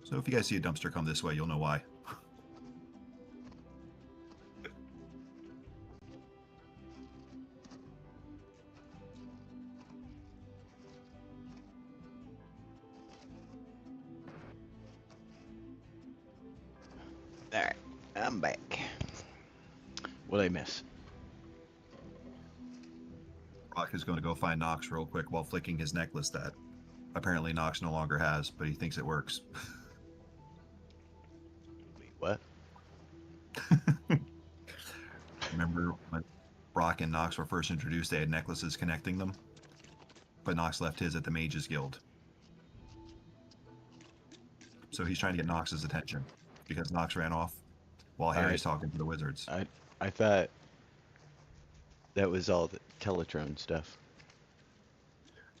So if you guys see a dumpster come this way, you'll know why. Alright, I'm back. What'd I miss? Brock is going to go find Nox real quick while flicking his necklace that apparently Nox no longer has, but he thinks it works. Wait, what? Remember when Brock and Nox were first introduced, they had necklaces connecting them? But Nox left his at the Mage's Guild. So he's trying to get Nox's attention because Nox ran off while Harry's talking to the wizards. I thought that was all the Teletron stuff.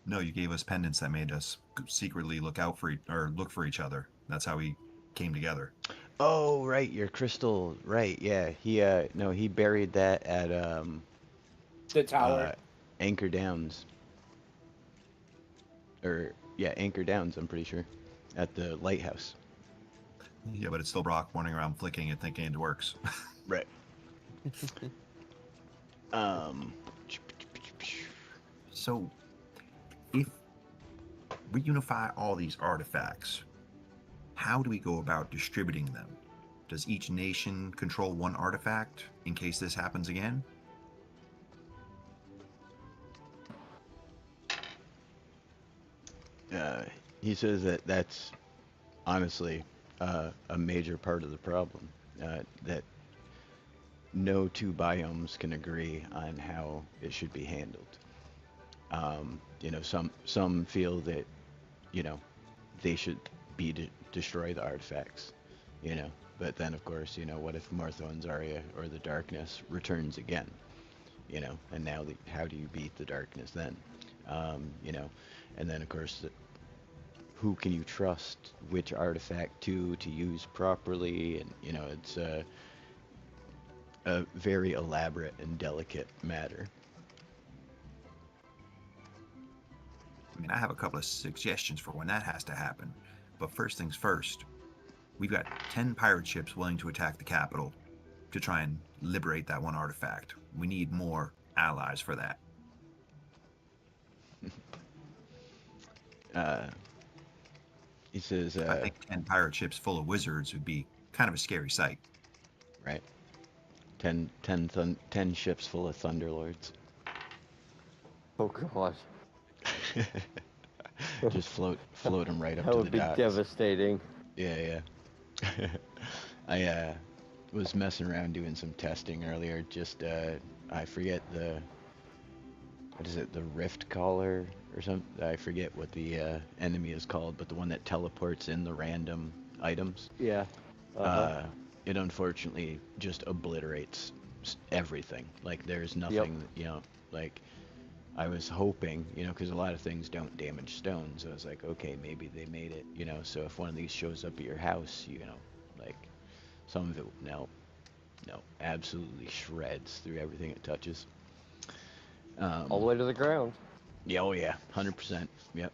No, you gave us pendants that made us secretly look out for look for each other. That's how we came together. Oh, right, your crystal. Right, yeah. He buried that at The tower. Anchor Downs. Anchor Downs, I'm pretty sure. At the lighthouse. Yeah, but it's still Brock wandering around flicking it, thinking it works. Right. So, if we unify all these artifacts, how do we go about distributing them? Does each nation control one artifact in case this happens again? He says that's honestly a major part of the problem. That no two biomes can agree on how it should be handled. Some feel that, they should destroy the artifacts, But then, of course, what if Martha and Zarya or the darkness returns again, And now, how do you beat the darkness then, And then, of course, who can you trust which artifact to use properly? And, it's a very elaborate and delicate matter. I mean, I have a couple of suggestions for when that has to happen. But first things first, we've got 10 pirate ships willing to attack the capital to try and liberate that one artifact. We need more allies for that. He says, I think 10 pirate ships full of wizards would be kind of a scary sight. right, 10 ships full of Thunderlords. Oh gosh, Just float them right up that to would the be docks. devastating. Yeah. I was messing around doing some testing earlier. Just I forget what is it? The Rift Caller or something? I forget what the enemy is called, but the one that teleports in the random items. Yeah. It unfortunately just obliterates everything. Like there's nothing, like I was hoping, because a lot of things don't damage stones. So I was like, okay, maybe they made it, so if one of these shows up at your house, like some of it, no, absolutely shreds through everything it touches. All the way to the ground. Yeah, oh yeah, 100%. Yep.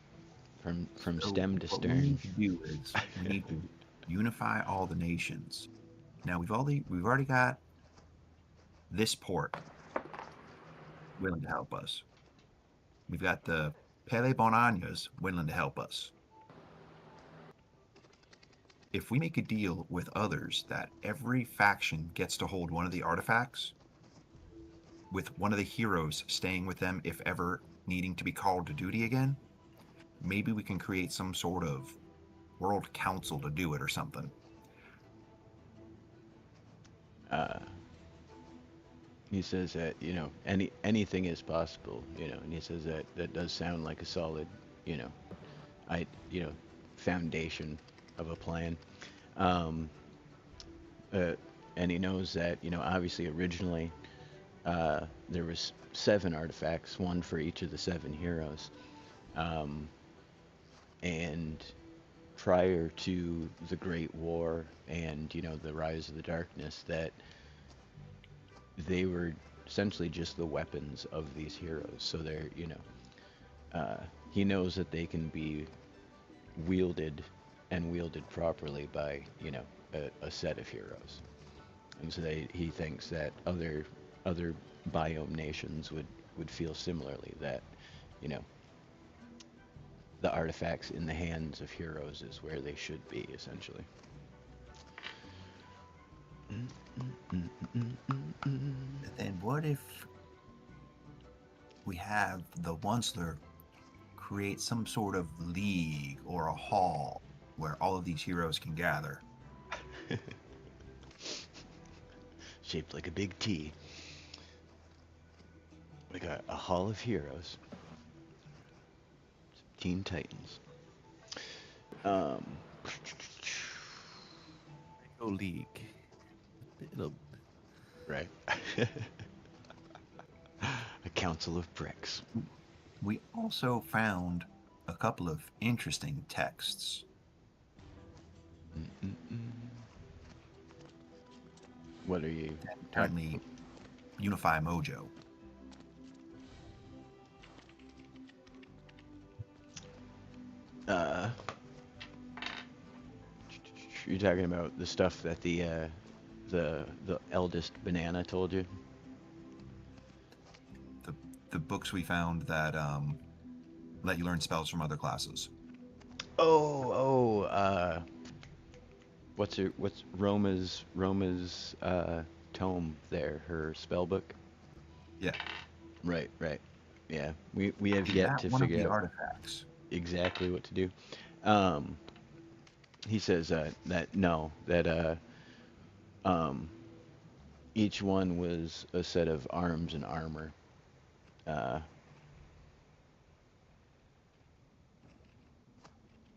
From So stem to what we stern. need to do is we need to unify all the nations. Now we've already got this port willing to help us. We've got the Pele Bonanias willing to help us. If we make a deal with others that every faction gets to hold one of the artifacts, with one of the heroes staying with them if ever needing to be called to duty again, maybe we can create some sort of World Council to do it or something. He says that, anything is possible, and he says that that does sound like a solid, you know, I, foundation of a plan. Um, and he knows that, obviously originally, there was 7 artifacts, one for each of the 7 heroes. And prior to the Great War and, the rise of the darkness, that they were essentially just the weapons of these heroes. So they're, he knows that they can be wielded and wielded properly by, a set of heroes. And so he thinks that other biome nations would feel similarly, that, the artifacts in the hands of heroes is where they should be, essentially. Then what if we have the Onceler create some sort of league or a hall where all of these heroes can gather? Shaped like a big T. Like a hall of heroes. Teen Titans. Lego League. It'll... Right. A council of bricks. We also found a couple of interesting texts. What are you Apparently, Unify Mojo. You're talking about the stuff that the eldest banana told you? The books we found that let you learn spells from other classes. What's Roma's tome there, her spell book? Yeah. Right. Yeah. We have Is yet that to one of figure the out artifacts? exactly what to do. He says that each one was a set of arms and armor.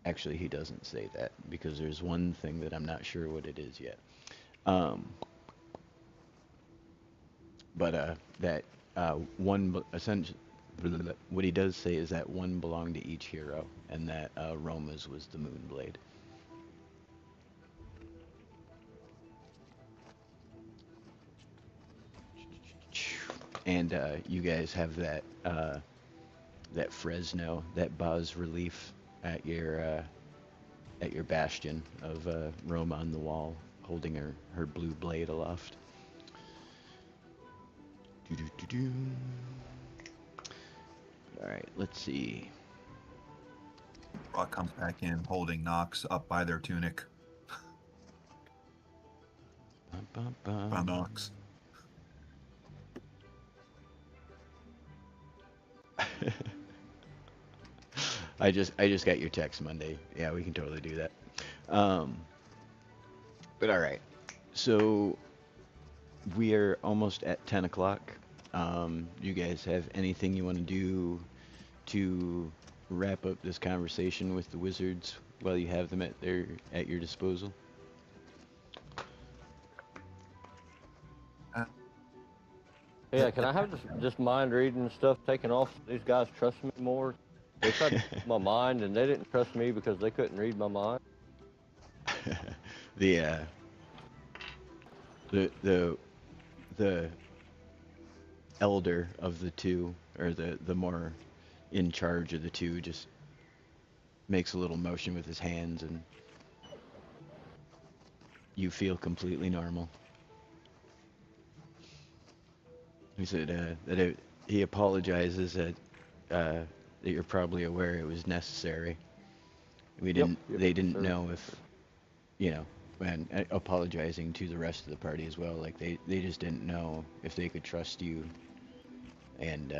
Actually, he doesn't say that, because there's one thing that I'm not sure what it is yet. But that one essentially, what he does say is that one belonged to each hero, and that Roma's was the Moonblade. And you guys have that Fresno, that bas relief at your bastion of Roma on the wall, holding her blue blade aloft. All right, let's see. Brock comes back in holding Nox up by their tunic. By Nox. I just got your text Monday. Yeah, we can totally do that. But all right, so we are almost at 10 o'clock. You guys have anything you want to do to wrap up this conversation with the wizards while you have them at your disposal? Yeah, can I have this mind reading stuff taken off? These guys trust me more. They tried to read my mind, and they didn't trust me because they couldn't read my mind. The elder of the two, or the more in charge of the two, just makes a little motion with his hands, and you feel completely normal. He said he apologizes that you're probably aware it was necessary. They didn't know if, and apologizing to the rest of the party as well. Like they just didn't know if they could trust you, and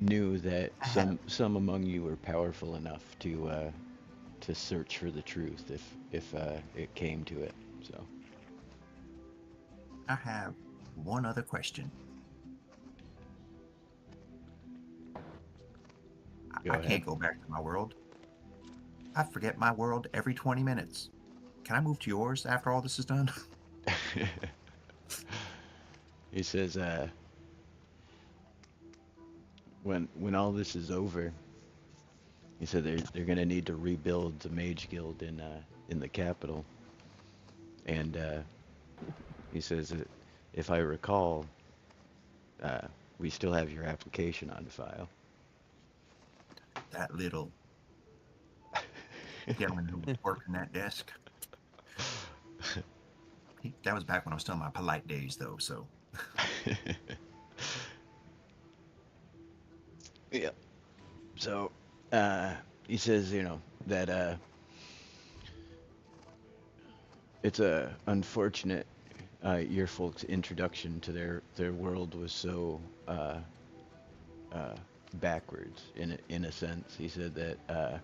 knew that some among you were powerful enough to search for the truth if it came to it. So I have one other question. go I ahead. can't go back to my world. I forget my world every 20 minutes. Can I move to yours after all this is done? He says, when all this is over, he said they're gonna need to rebuild the Mage Guild in the capital, and he says that if I recall, we still have your application on file. That little gentleman who was working that desk. That was back when I was still in my polite days, though, so. Yeah. So, he says, that it's unfortunate your folks' introduction to their world was so backwards in a sense. He said that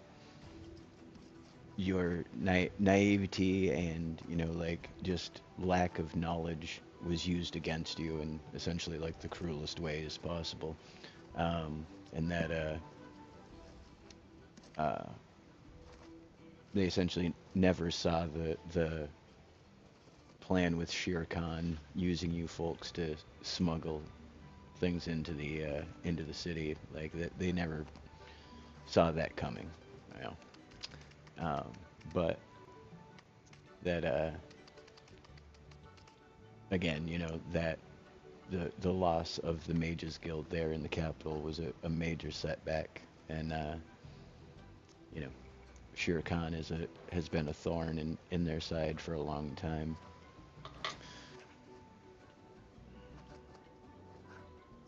your naivety and like just lack of knowledge was used against you in essentially like the cruelest ways possible, and that they essentially never saw the plan with Shere Khan using you folks to smuggle things into the city. Like they never saw that coming, you know. But that again, that the loss of the Mages Guild there in the capital was a major setback, and you know, Shere Khan has been a thorn in their side for a long time.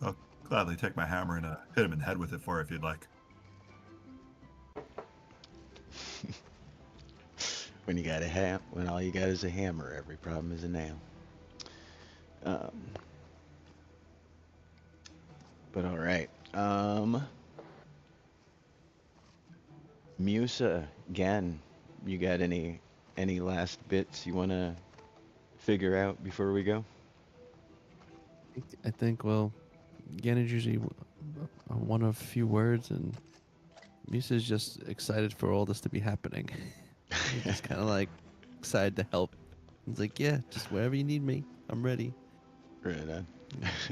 I'll gladly take my hammer and hit him in the head with it for you if you'd like. When all you got is a hammer, every problem is a nail. But all right. Musa, again, you got any last bits you want to figure out before we go? I think, well, Gan is usually one of few words, and Musa's just excited for all this to be happening. He's just kind of like excited to help. He's like, yeah, just wherever you need me, I'm ready. Right on.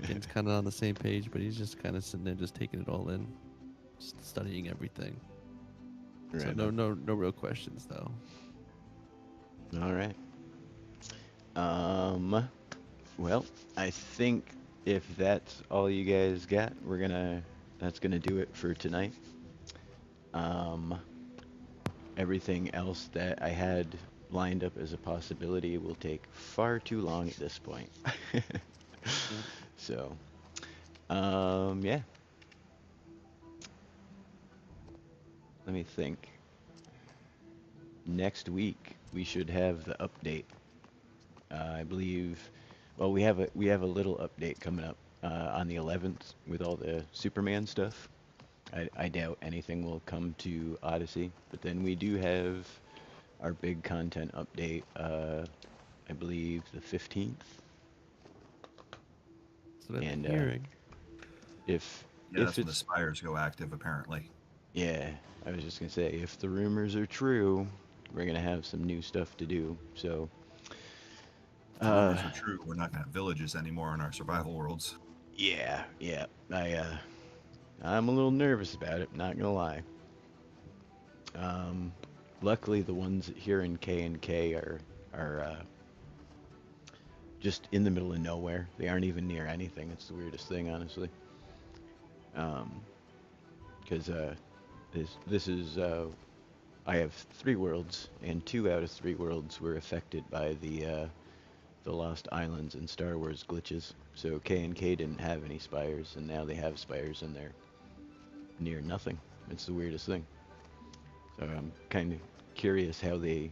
Gan's kind of on the same page, but he's just kind of sitting there just taking it all in, just studying everything. Right So on. no real questions, though. All right. Well, I think if that's all you guys got, that's gonna do it for tonight. Everything else that I had lined up as a possibility will take far too long at this point. So, yeah. Let me think. Next week we should have the update. I believe. Well, we have a little update coming up on the 11th with all the Superman stuff. I doubt anything will come to Odyssey, but then we do have our big content update. I believe the 15th. So that's And hearing. if Yeah, if that's when the it's spires go active, apparently. yeah, I was just gonna say if the rumors are true, we're gonna have some new stuff to do. So If the rumors are true, we're not going to have villages anymore in our survival worlds. yeah, I'm a little nervous about it, not gonna lie. Luckily the ones here in K and K are just in the middle of nowhere. They aren't even near anything. It's the weirdest thing, honestly. Because this is I have 3 worlds, and 2 out of 3 worlds were affected by the Lost Islands and Star Wars glitches. So K and K didn't have any spires, and now they have spires, and they're near nothing. It's the weirdest thing. So I'm kind of curious how they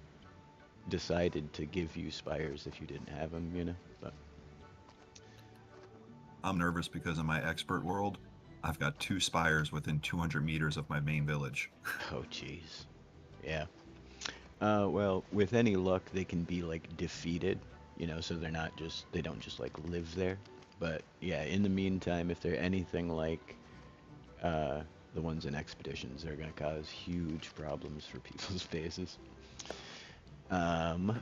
decided to give you spires if you didn't have them, But I'm nervous because in my expert world, I've got 2 spires within 200 meters of my main village. Oh, jeez. Yeah. Well, with any luck, they can be like defeated, so they don't just like live there. But yeah, in the meantime, if they're anything like the ones in expeditions, they're gonna cause huge problems for people's bases. Go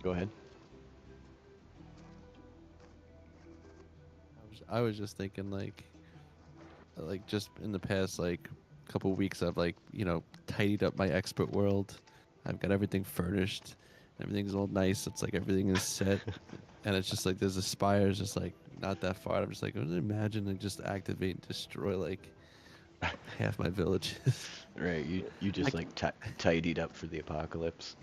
ahead. I was just thinking like just in the past like couple weeks I've tidied up my expert world. I've got everything furnished. Everything's all nice. It's like everything is set. And it's just like there's a spire just like not that far. I'm just like, imagine like just activate and destroy like half my villages. Right, you just tidied up for the apocalypse.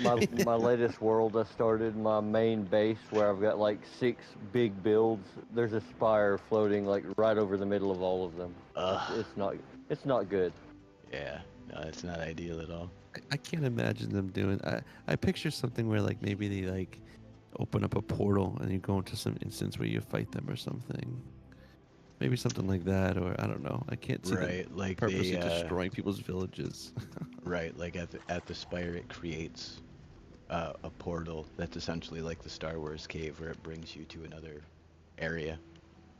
My latest world I started, my main base where I've got like 6 big builds. There's a spire floating like right over the middle of all of them. It's not good. Yeah, no, it's not ideal at all. I can't imagine them doing. I picture something where like maybe they like open up a portal and you go into some instance where you fight them or something. Maybe something like that, or I don't know. I can't see them like purposely destroying people's villages. Right, like at the spire, it creates a portal that's essentially like the Star Wars cave, where it brings you to another area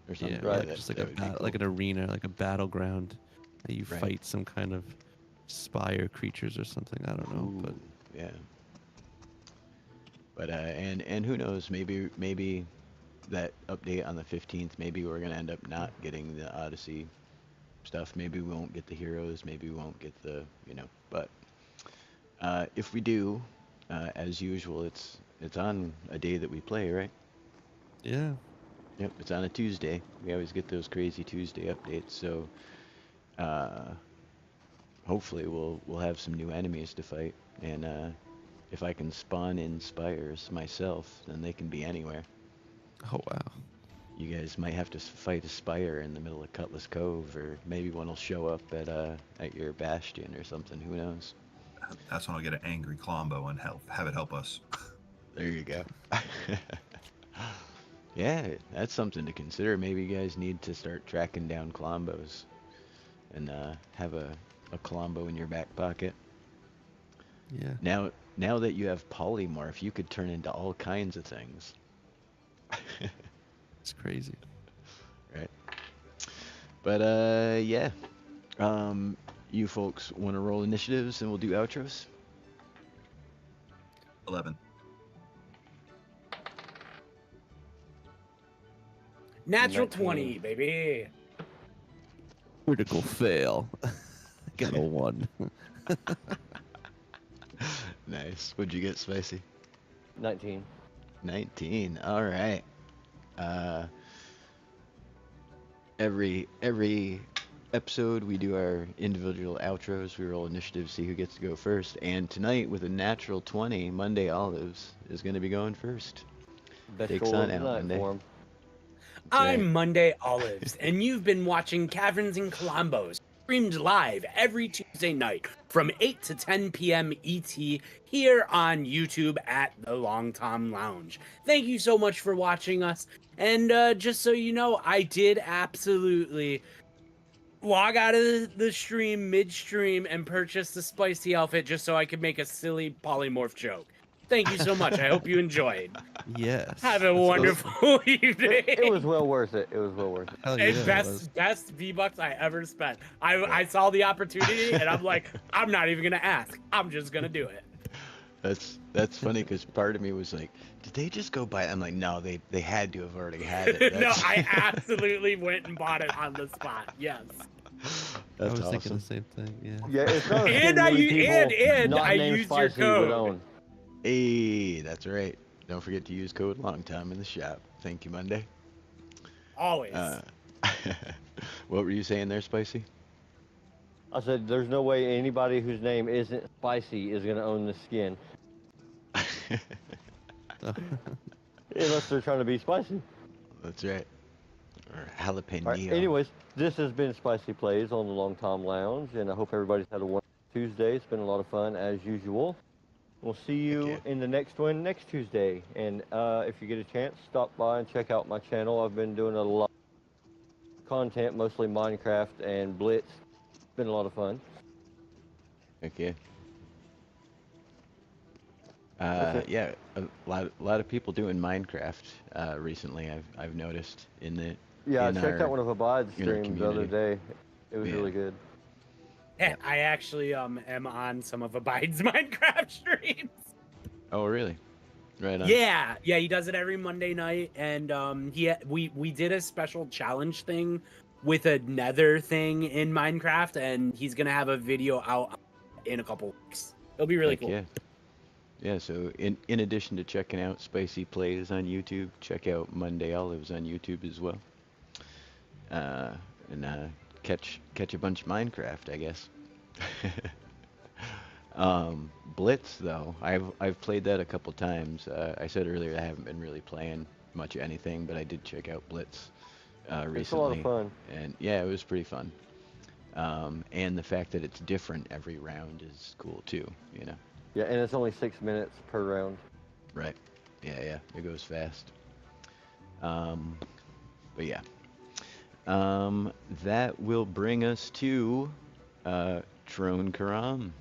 or something. Yeah, right. Just like like an arena, like a battleground that you fight some kind of spire creatures or something. I don't know, but yeah. But and who knows? Maybe that update on the 15th. Maybe we're gonna end up not getting the Odyssey stuff. Maybe we won't get the heroes. Maybe we won't get the But if we do, as usual, it's on a day that we play, right? yeah. Yep, it's on a Tuesday. We always get those crazy Tuesday updates. So hopefully we'll have some new enemies to fight, and if I can spawn in spires myself, then they can be anywhere. Oh wow. You guys might have to fight a spire in the middle of Cutlass Cove, or maybe one will show up at your bastion or something. Who knows? That's when I'll get an angry Klombo and have it help us. There you go. Yeah, that's something to consider. Maybe you guys need to start tracking down Klombos and have a Klombo in your back pocket. Yeah. Now that you have polymorph, you could turn into all kinds of things. It's crazy. Right. But yeah. You folks want to roll initiatives and we'll do outros? 11. Natural 19. 20, baby. Critical fail. Got a 1. Nice. What'd you get, Spicy? 19. 19. All right. Every episode we do our individual outros. We roll initiative, see who gets to go first. And tonight, with a natural 20, Monday Olives is going to be going first. Best Takes roll on of the out night Monday. for 'em. I'm Monday Olives, and you've been watching Kaverns Klombos, streamed live every Tuesday night from 8 to 10 p.m. ET here on YouTube at the Long Tom Lounge. Thank you so much for watching us, and just so you know, I did absolutely log out of the stream midstream and purchase the spicy outfit just so I could make a silly polymorph joke. Thank you so much. I hope you enjoyed. Yes. Have a That's wonderful evening. It was well worth it. It was well worth it. Hell yeah, It's it best was. best V-Bucks I ever spent. I saw the opportunity and I'm like, I'm not even gonna ask. I'm just gonna do it. That's funny because part of me was like, did they just go buy it? I'm like, no, they had to have already had it. No, That's- I absolutely went and bought it on the spot. Yes. I was That's thinking awesome. the same thing. Yeah. Yeah, it's not a And thing I many u- people and not I named used your Spicy would code. own. Hey, that's right. Don't forget to use code LONGTIME in the shop. Thank you, Monday. Always. What were you saying there, Spicy? I said, there's no way anybody whose name isn't Spicy is going to own the skin. Unless they're trying to be spicy. That's right. Or jalapeno. All right, anyways, this has been Spicy Plays on the Long Tom Lounge, and I hope everybody's had a wonderful Tuesday. It's been a lot of fun, as usual. We'll see you yeah. in the next one next Tuesday. And if you get a chance, stop by and check out my channel. I've been doing a lot of content, mostly Minecraft and Blitz. It's been a lot of fun. Okay. That's it. Yeah, a lot of people doing Minecraft recently. I've noticed Yeah, I in checked out one of Abide's in our streams the other community. day. It was Yeah. really good. Yeah. I actually am on some of Abide's Minecraft streams. Oh, really? Right on. Yeah, he does it every Monday night, and we did a special challenge thing with a Nether thing in Minecraft, and he's gonna have a video out in a couple weeks. It'll be really Heck cool. yeah. Yeah, so in addition to checking out Spicy Plays on YouTube, check out Monday Olives on YouTube as well. And catch a bunch of Minecraft, I guess. Blitz though, I've played that a couple times. I said earlier I haven't been really playing much of anything, but I did check out Blitz recently. It's a lot of fun. And yeah, it was pretty fun. And the fact that it's different every round is cool too, you know. Yeah, and it's only 6 minutes per round. Right. Yeah, it goes fast. But yeah. That will bring us to Trone Karam.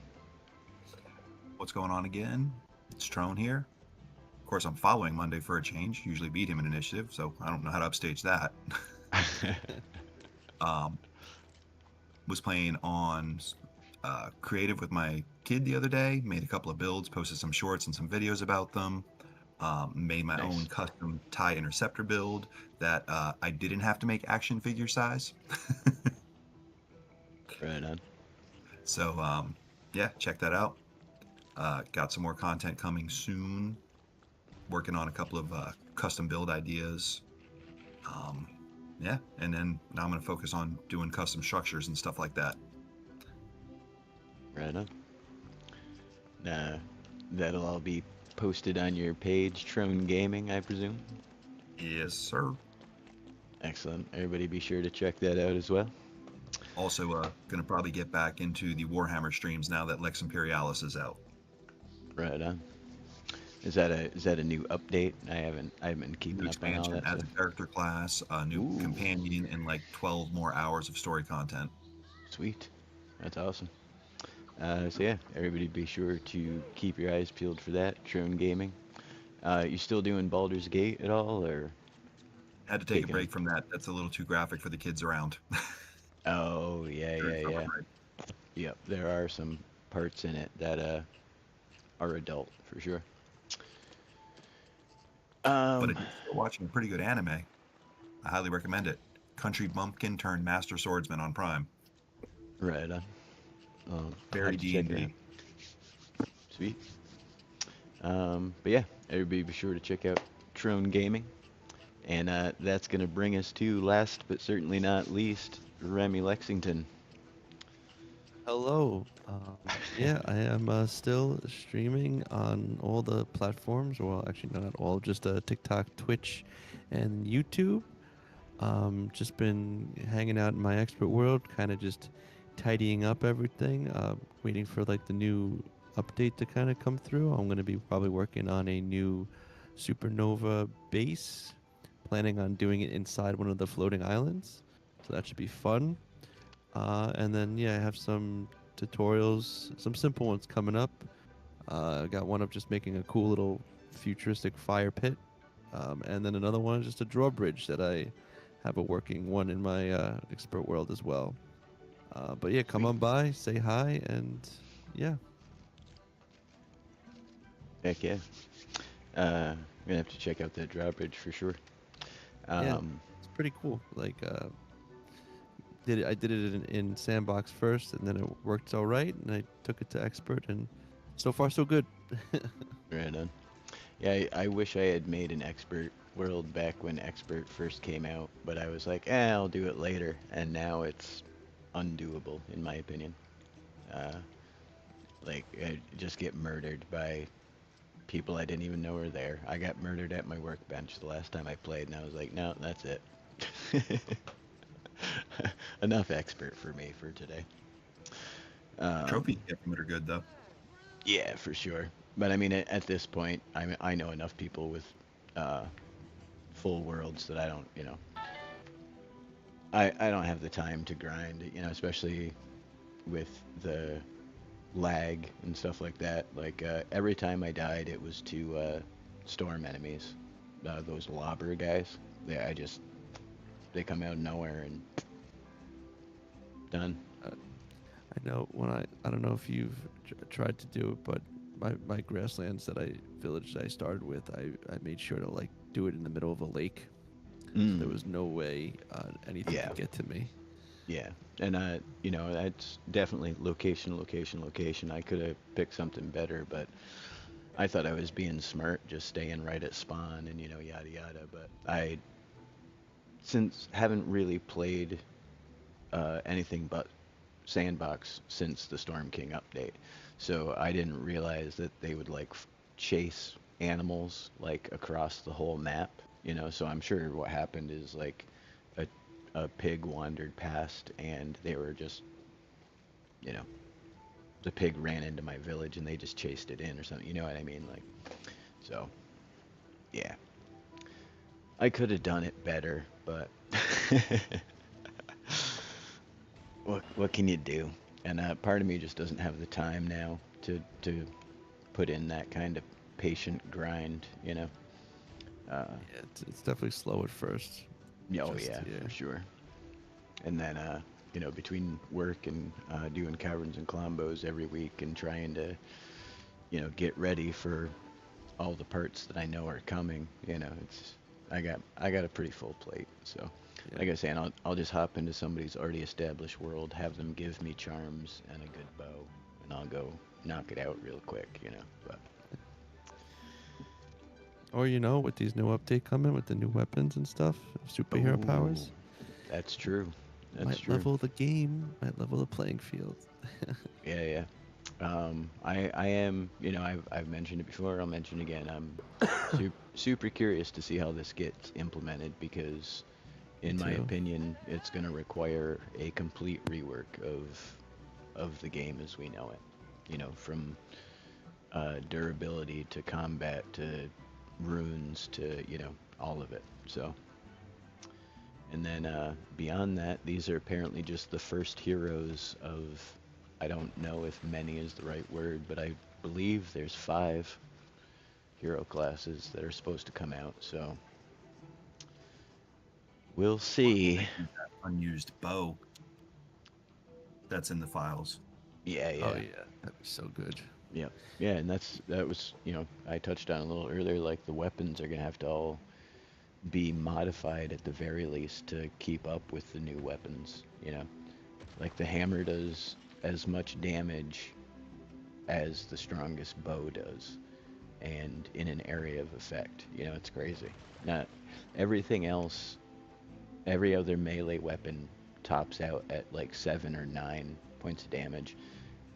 What's going on again? It's Trone here. Of course, I'm following Monday for a change. Usually beat him in initiative, so I don't know how to upstage that. Was playing on creative with my kid the other day. Made a couple of builds, posted some shorts and some videos about them. Made my own custom TIE interceptor build that I didn't have to make action figure size. Right on. So yeah, check that out. Got some more content coming soon. Working on a couple of custom build ideas. Yeah, and then now I'm going to focus on doing custom structures and stuff like that. Right on. That'll all be posted on your page, Trone Gaming, I presume? Yes, sir. Excellent. Everybody be sure to check that out as well. Also, going to probably get back into the Warhammer streams now that Lex Imperialis is out. Right on. Is that a new update? I haven't been keeping New up on all expansion, that adds stuff. a character class, a new Ooh. companion, and like 12 more hours of story content. Sweet. That's awesome. So yeah, everybody be sure to keep your eyes peeled for that. Trone Gaming. You still doing Baldur's Gate at all, or? Had to take a break from that. That's a little too graphic for the kids around. Oh yeah. Yep, there are some parts in it that are adult for sure. But if you're watching a pretty good anime, I highly recommend it. Country Bumpkin turned Master Swordsman on Prime. Right on. Very D&D. Sweet. But yeah, everybody be sure to check out Trone Gaming. And that's going to bring us to, last but certainly not least, Remy Lexington. Hello. Yeah, I am still streaming on all the platforms. Well, actually, not all. Just TikTok, Twitch, and YouTube. Just been hanging out in my expert world, kind of just tidying up everything. Waiting for like the new update to kind of come through. I'm going to be probably working on a new supernova base. Planning on doing it inside one of the floating islands. So that should be fun. And then, yeah, I have some tutorials, some simple ones coming up. I got one of just making a cool little futuristic fire pit. And then another one is just a drawbridge that I have a working one in my expert world as well. But yeah, come on by, say hi, and yeah. Heck yeah. I'm going to have to check out that drawbridge for sure. Yeah, it's pretty cool. Like, I did it in Sandbox first, and then it worked all right, and I took it to Expert, and so far so good. Right on. Yeah, I wish I had made an Expert world back when Expert first came out, but I was like, I'll do it later, and now it's undoable, in my opinion. Like, I just get murdered by people I didn't even know were there. I got murdered at my workbench the last time I played, and I was like, no, that's it. Enough Expert for me for today. Trophies get from it are good, though. Yeah, for sure. But I mean, at this point, I know enough people with full worlds that I don't, I don't have the time to grind, especially with the lag and stuff like that. Like every time I died, it was to storm enemies, those lobber guys. They come out of nowhere and done. I know I don't know if you've tried to do it, but my grasslands village that I started with, I made sure to like do it in the middle of a lake. So there was no way anything Yeah. could get to me. Yeah, and that's definitely location, location, location. I could have picked something better, but I thought I was being smart, just staying right at spawn and yada yada. But since haven't really played anything but sandbox since the Storm King update, so I didn't realize that they would like chase animals like across the whole map. So I'm sure what happened is like a pig wandered past and they were just, you know, the pig ran into my village and they just chased it in or something. You know what I mean? Like, so, yeah. I could have done it better, but what can you do? And part of me just doesn't have the time now to put in that kind of patient grind, Yeah, it's definitely slow at first. Oh Just, yeah, yeah. for sure. And then between work and doing Kaverns and Klombos every week and trying to get ready for all the parts that I know are coming, it's I got a pretty full plate. So Yeah. like I was saying, I'll just hop into somebody's already established world, have them give me charms and a good bow, and I'll go knock it out real quick, But Or with these new update coming with the new weapons and stuff, superhero powers, Ooh, that's true. That's might true. level the game, might level the playing field. Yeah, yeah. I am, I've mentioned it before, I'll mention it again. I'm super curious to see how this gets implemented because, in my too. opinion, it's going to require a complete rework of the game as we know it. From durability to combat to runes to, all of it. So, and then beyond that, these are apparently just the first heroes of, I don't know if many is the right word, but I believe there's 5 hero classes that are supposed to come out, so we'll see. That unused bow that's in the files. Yeah, yeah. Oh yeah, that'd be so good. Yeah, yeah, and that was, I touched on a little earlier, like the weapons are gonna have to all be modified at the very least to keep up with the new weapons, Like the hammer does as much damage as the strongest bow does, and in an area of effect. It's crazy. Not everything else, every other melee weapon tops out at like 7 or 9 points of damage.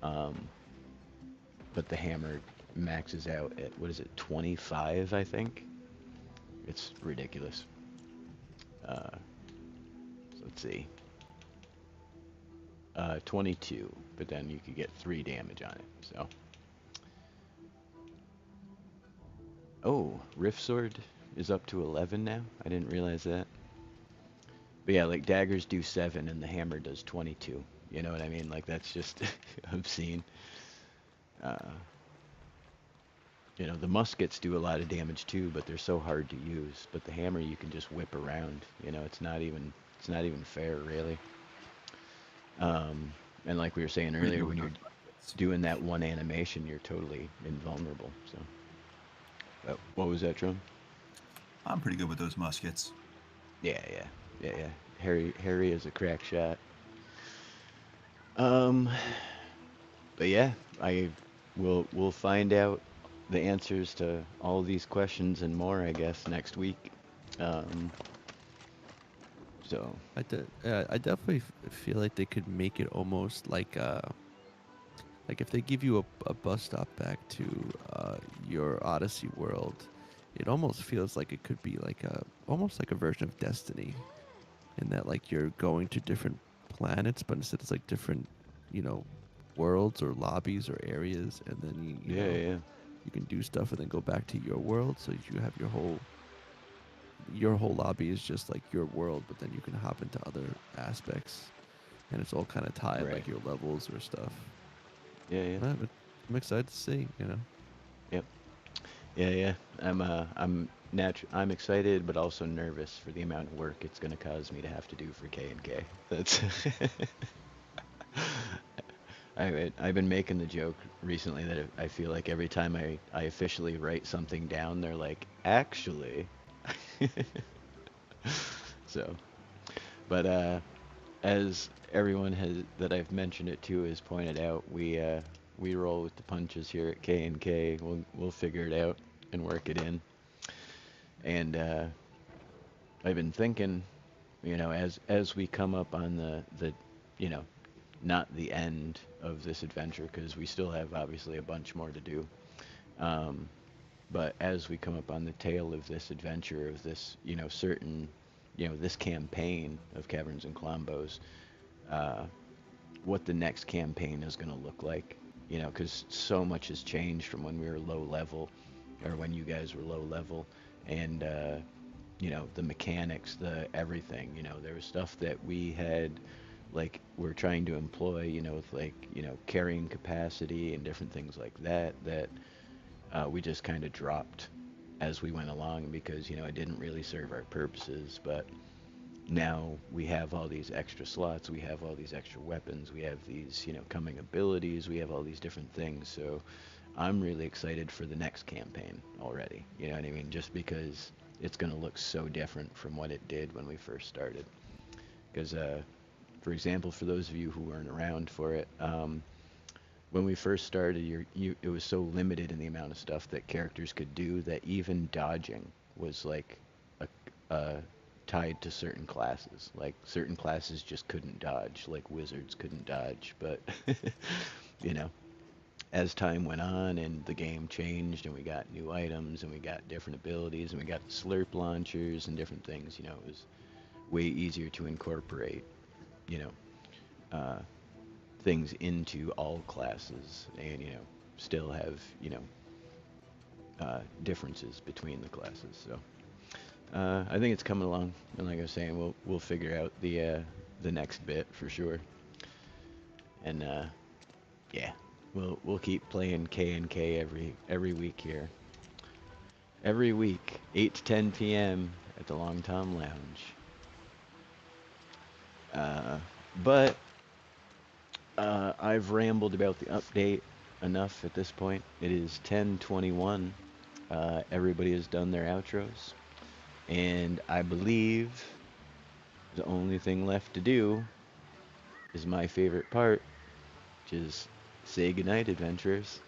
But the hammer maxes out at, what is it, 25, I think? It's ridiculous. So let's see. 22, but then you could get 3 damage on it, so. Oh, Rift Sword is up to 11 now? I didn't realize that. But yeah, like daggers do 7 and the hammer does 22. You know what I mean? Like that's just obscene. The muskets do a lot of damage too, but they're so hard to use. But the hammer you can just whip around. It's not even fair really. And like we were saying earlier, when you're doing that one animation, you're totally invulnerable. So, what was that, Tron? I'm pretty good with those muskets. Yeah. Harry is a crack shot. But yeah, we'll find out the answers to all of these questions and more, I guess, next week. So I definitely feel like they could make it almost like if they give you a bus stop back to your Odyssey world, it almost feels like it could be almost like a version of Destiny, in that like you're going to different planets, but instead it's like different, worlds or lobbies or areas, and then you can do stuff and then go back to your world, so you have your whole your whole lobby is just like your world, but then you can hop into other aspects, and it's all kind of tied, Right. like your levels or stuff. Yeah, yeah. But I'm excited to see, you know. Yep. Yeah. I'm excited, but also nervous for the amount of work it's gonna cause me to have to do for K&K. That's. I've been making the joke recently that I feel like every time I officially write something down, they're like, actually. So, but as everyone has that I've mentioned it to has pointed out, we roll with the punches here at K&K. We'll figure it out and work it in. And I've been thinking, as we come up on the you know, not the end of this adventure, because we still have obviously a bunch more to do. But as we come up on the tail of this adventure, of this, this campaign of Kaverns and Klombos, what the next campaign is going to look like, because so much has changed from when we were low level, or when you guys were low level, and the mechanics, the everything. There was stuff that we had, like, we're trying to employ, with like, carrying capacity and different things like that, we just kind of dropped as we went along because, it didn't really serve our purposes. But now we have all these extra slots, we have all these extra weapons, we have these, coming abilities, we have all these different things. So I'm really excited for the next campaign already. You know what I mean? Just because it's going to look so different from what it did when we first started. Because, for example, for those of you who weren't around for it, when we first started, it was so limited in the amount of stuff that characters could do that even dodging was like tied to certain classes. Like certain classes just couldn't dodge, like wizards couldn't dodge. But you know, as time went on and the game changed and we got new items and we got different abilities and we got slurp launchers and different things, it was way easier to incorporate, you know, things into all classes and, still have, differences between the classes. So I think it's coming along, and like I was saying, we'll figure out the next bit for sure. And yeah, we'll keep playing K&K every week here. Every week, 8 to 10 p.m. at the Long Tom Lounge. But I've rambled about the update enough at this point. It is 10:21. Everybody has done their outros. And I believe the only thing left to do is my favorite part, which is say goodnight, adventurers.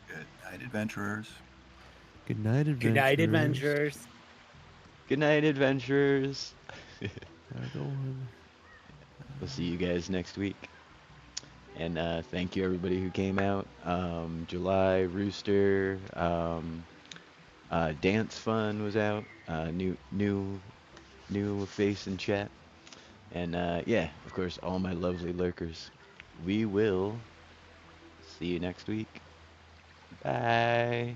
Good night, adventurers. Good night, adventurers. Good night, adventurers. Good night, adventurers. Have a good one. We'll see you guys next week. And thank you everybody who came out. July, Rooster, Dance Fun was out. New face in chat. And yeah, of course, all my lovely lurkers. We will see you next week. Bye.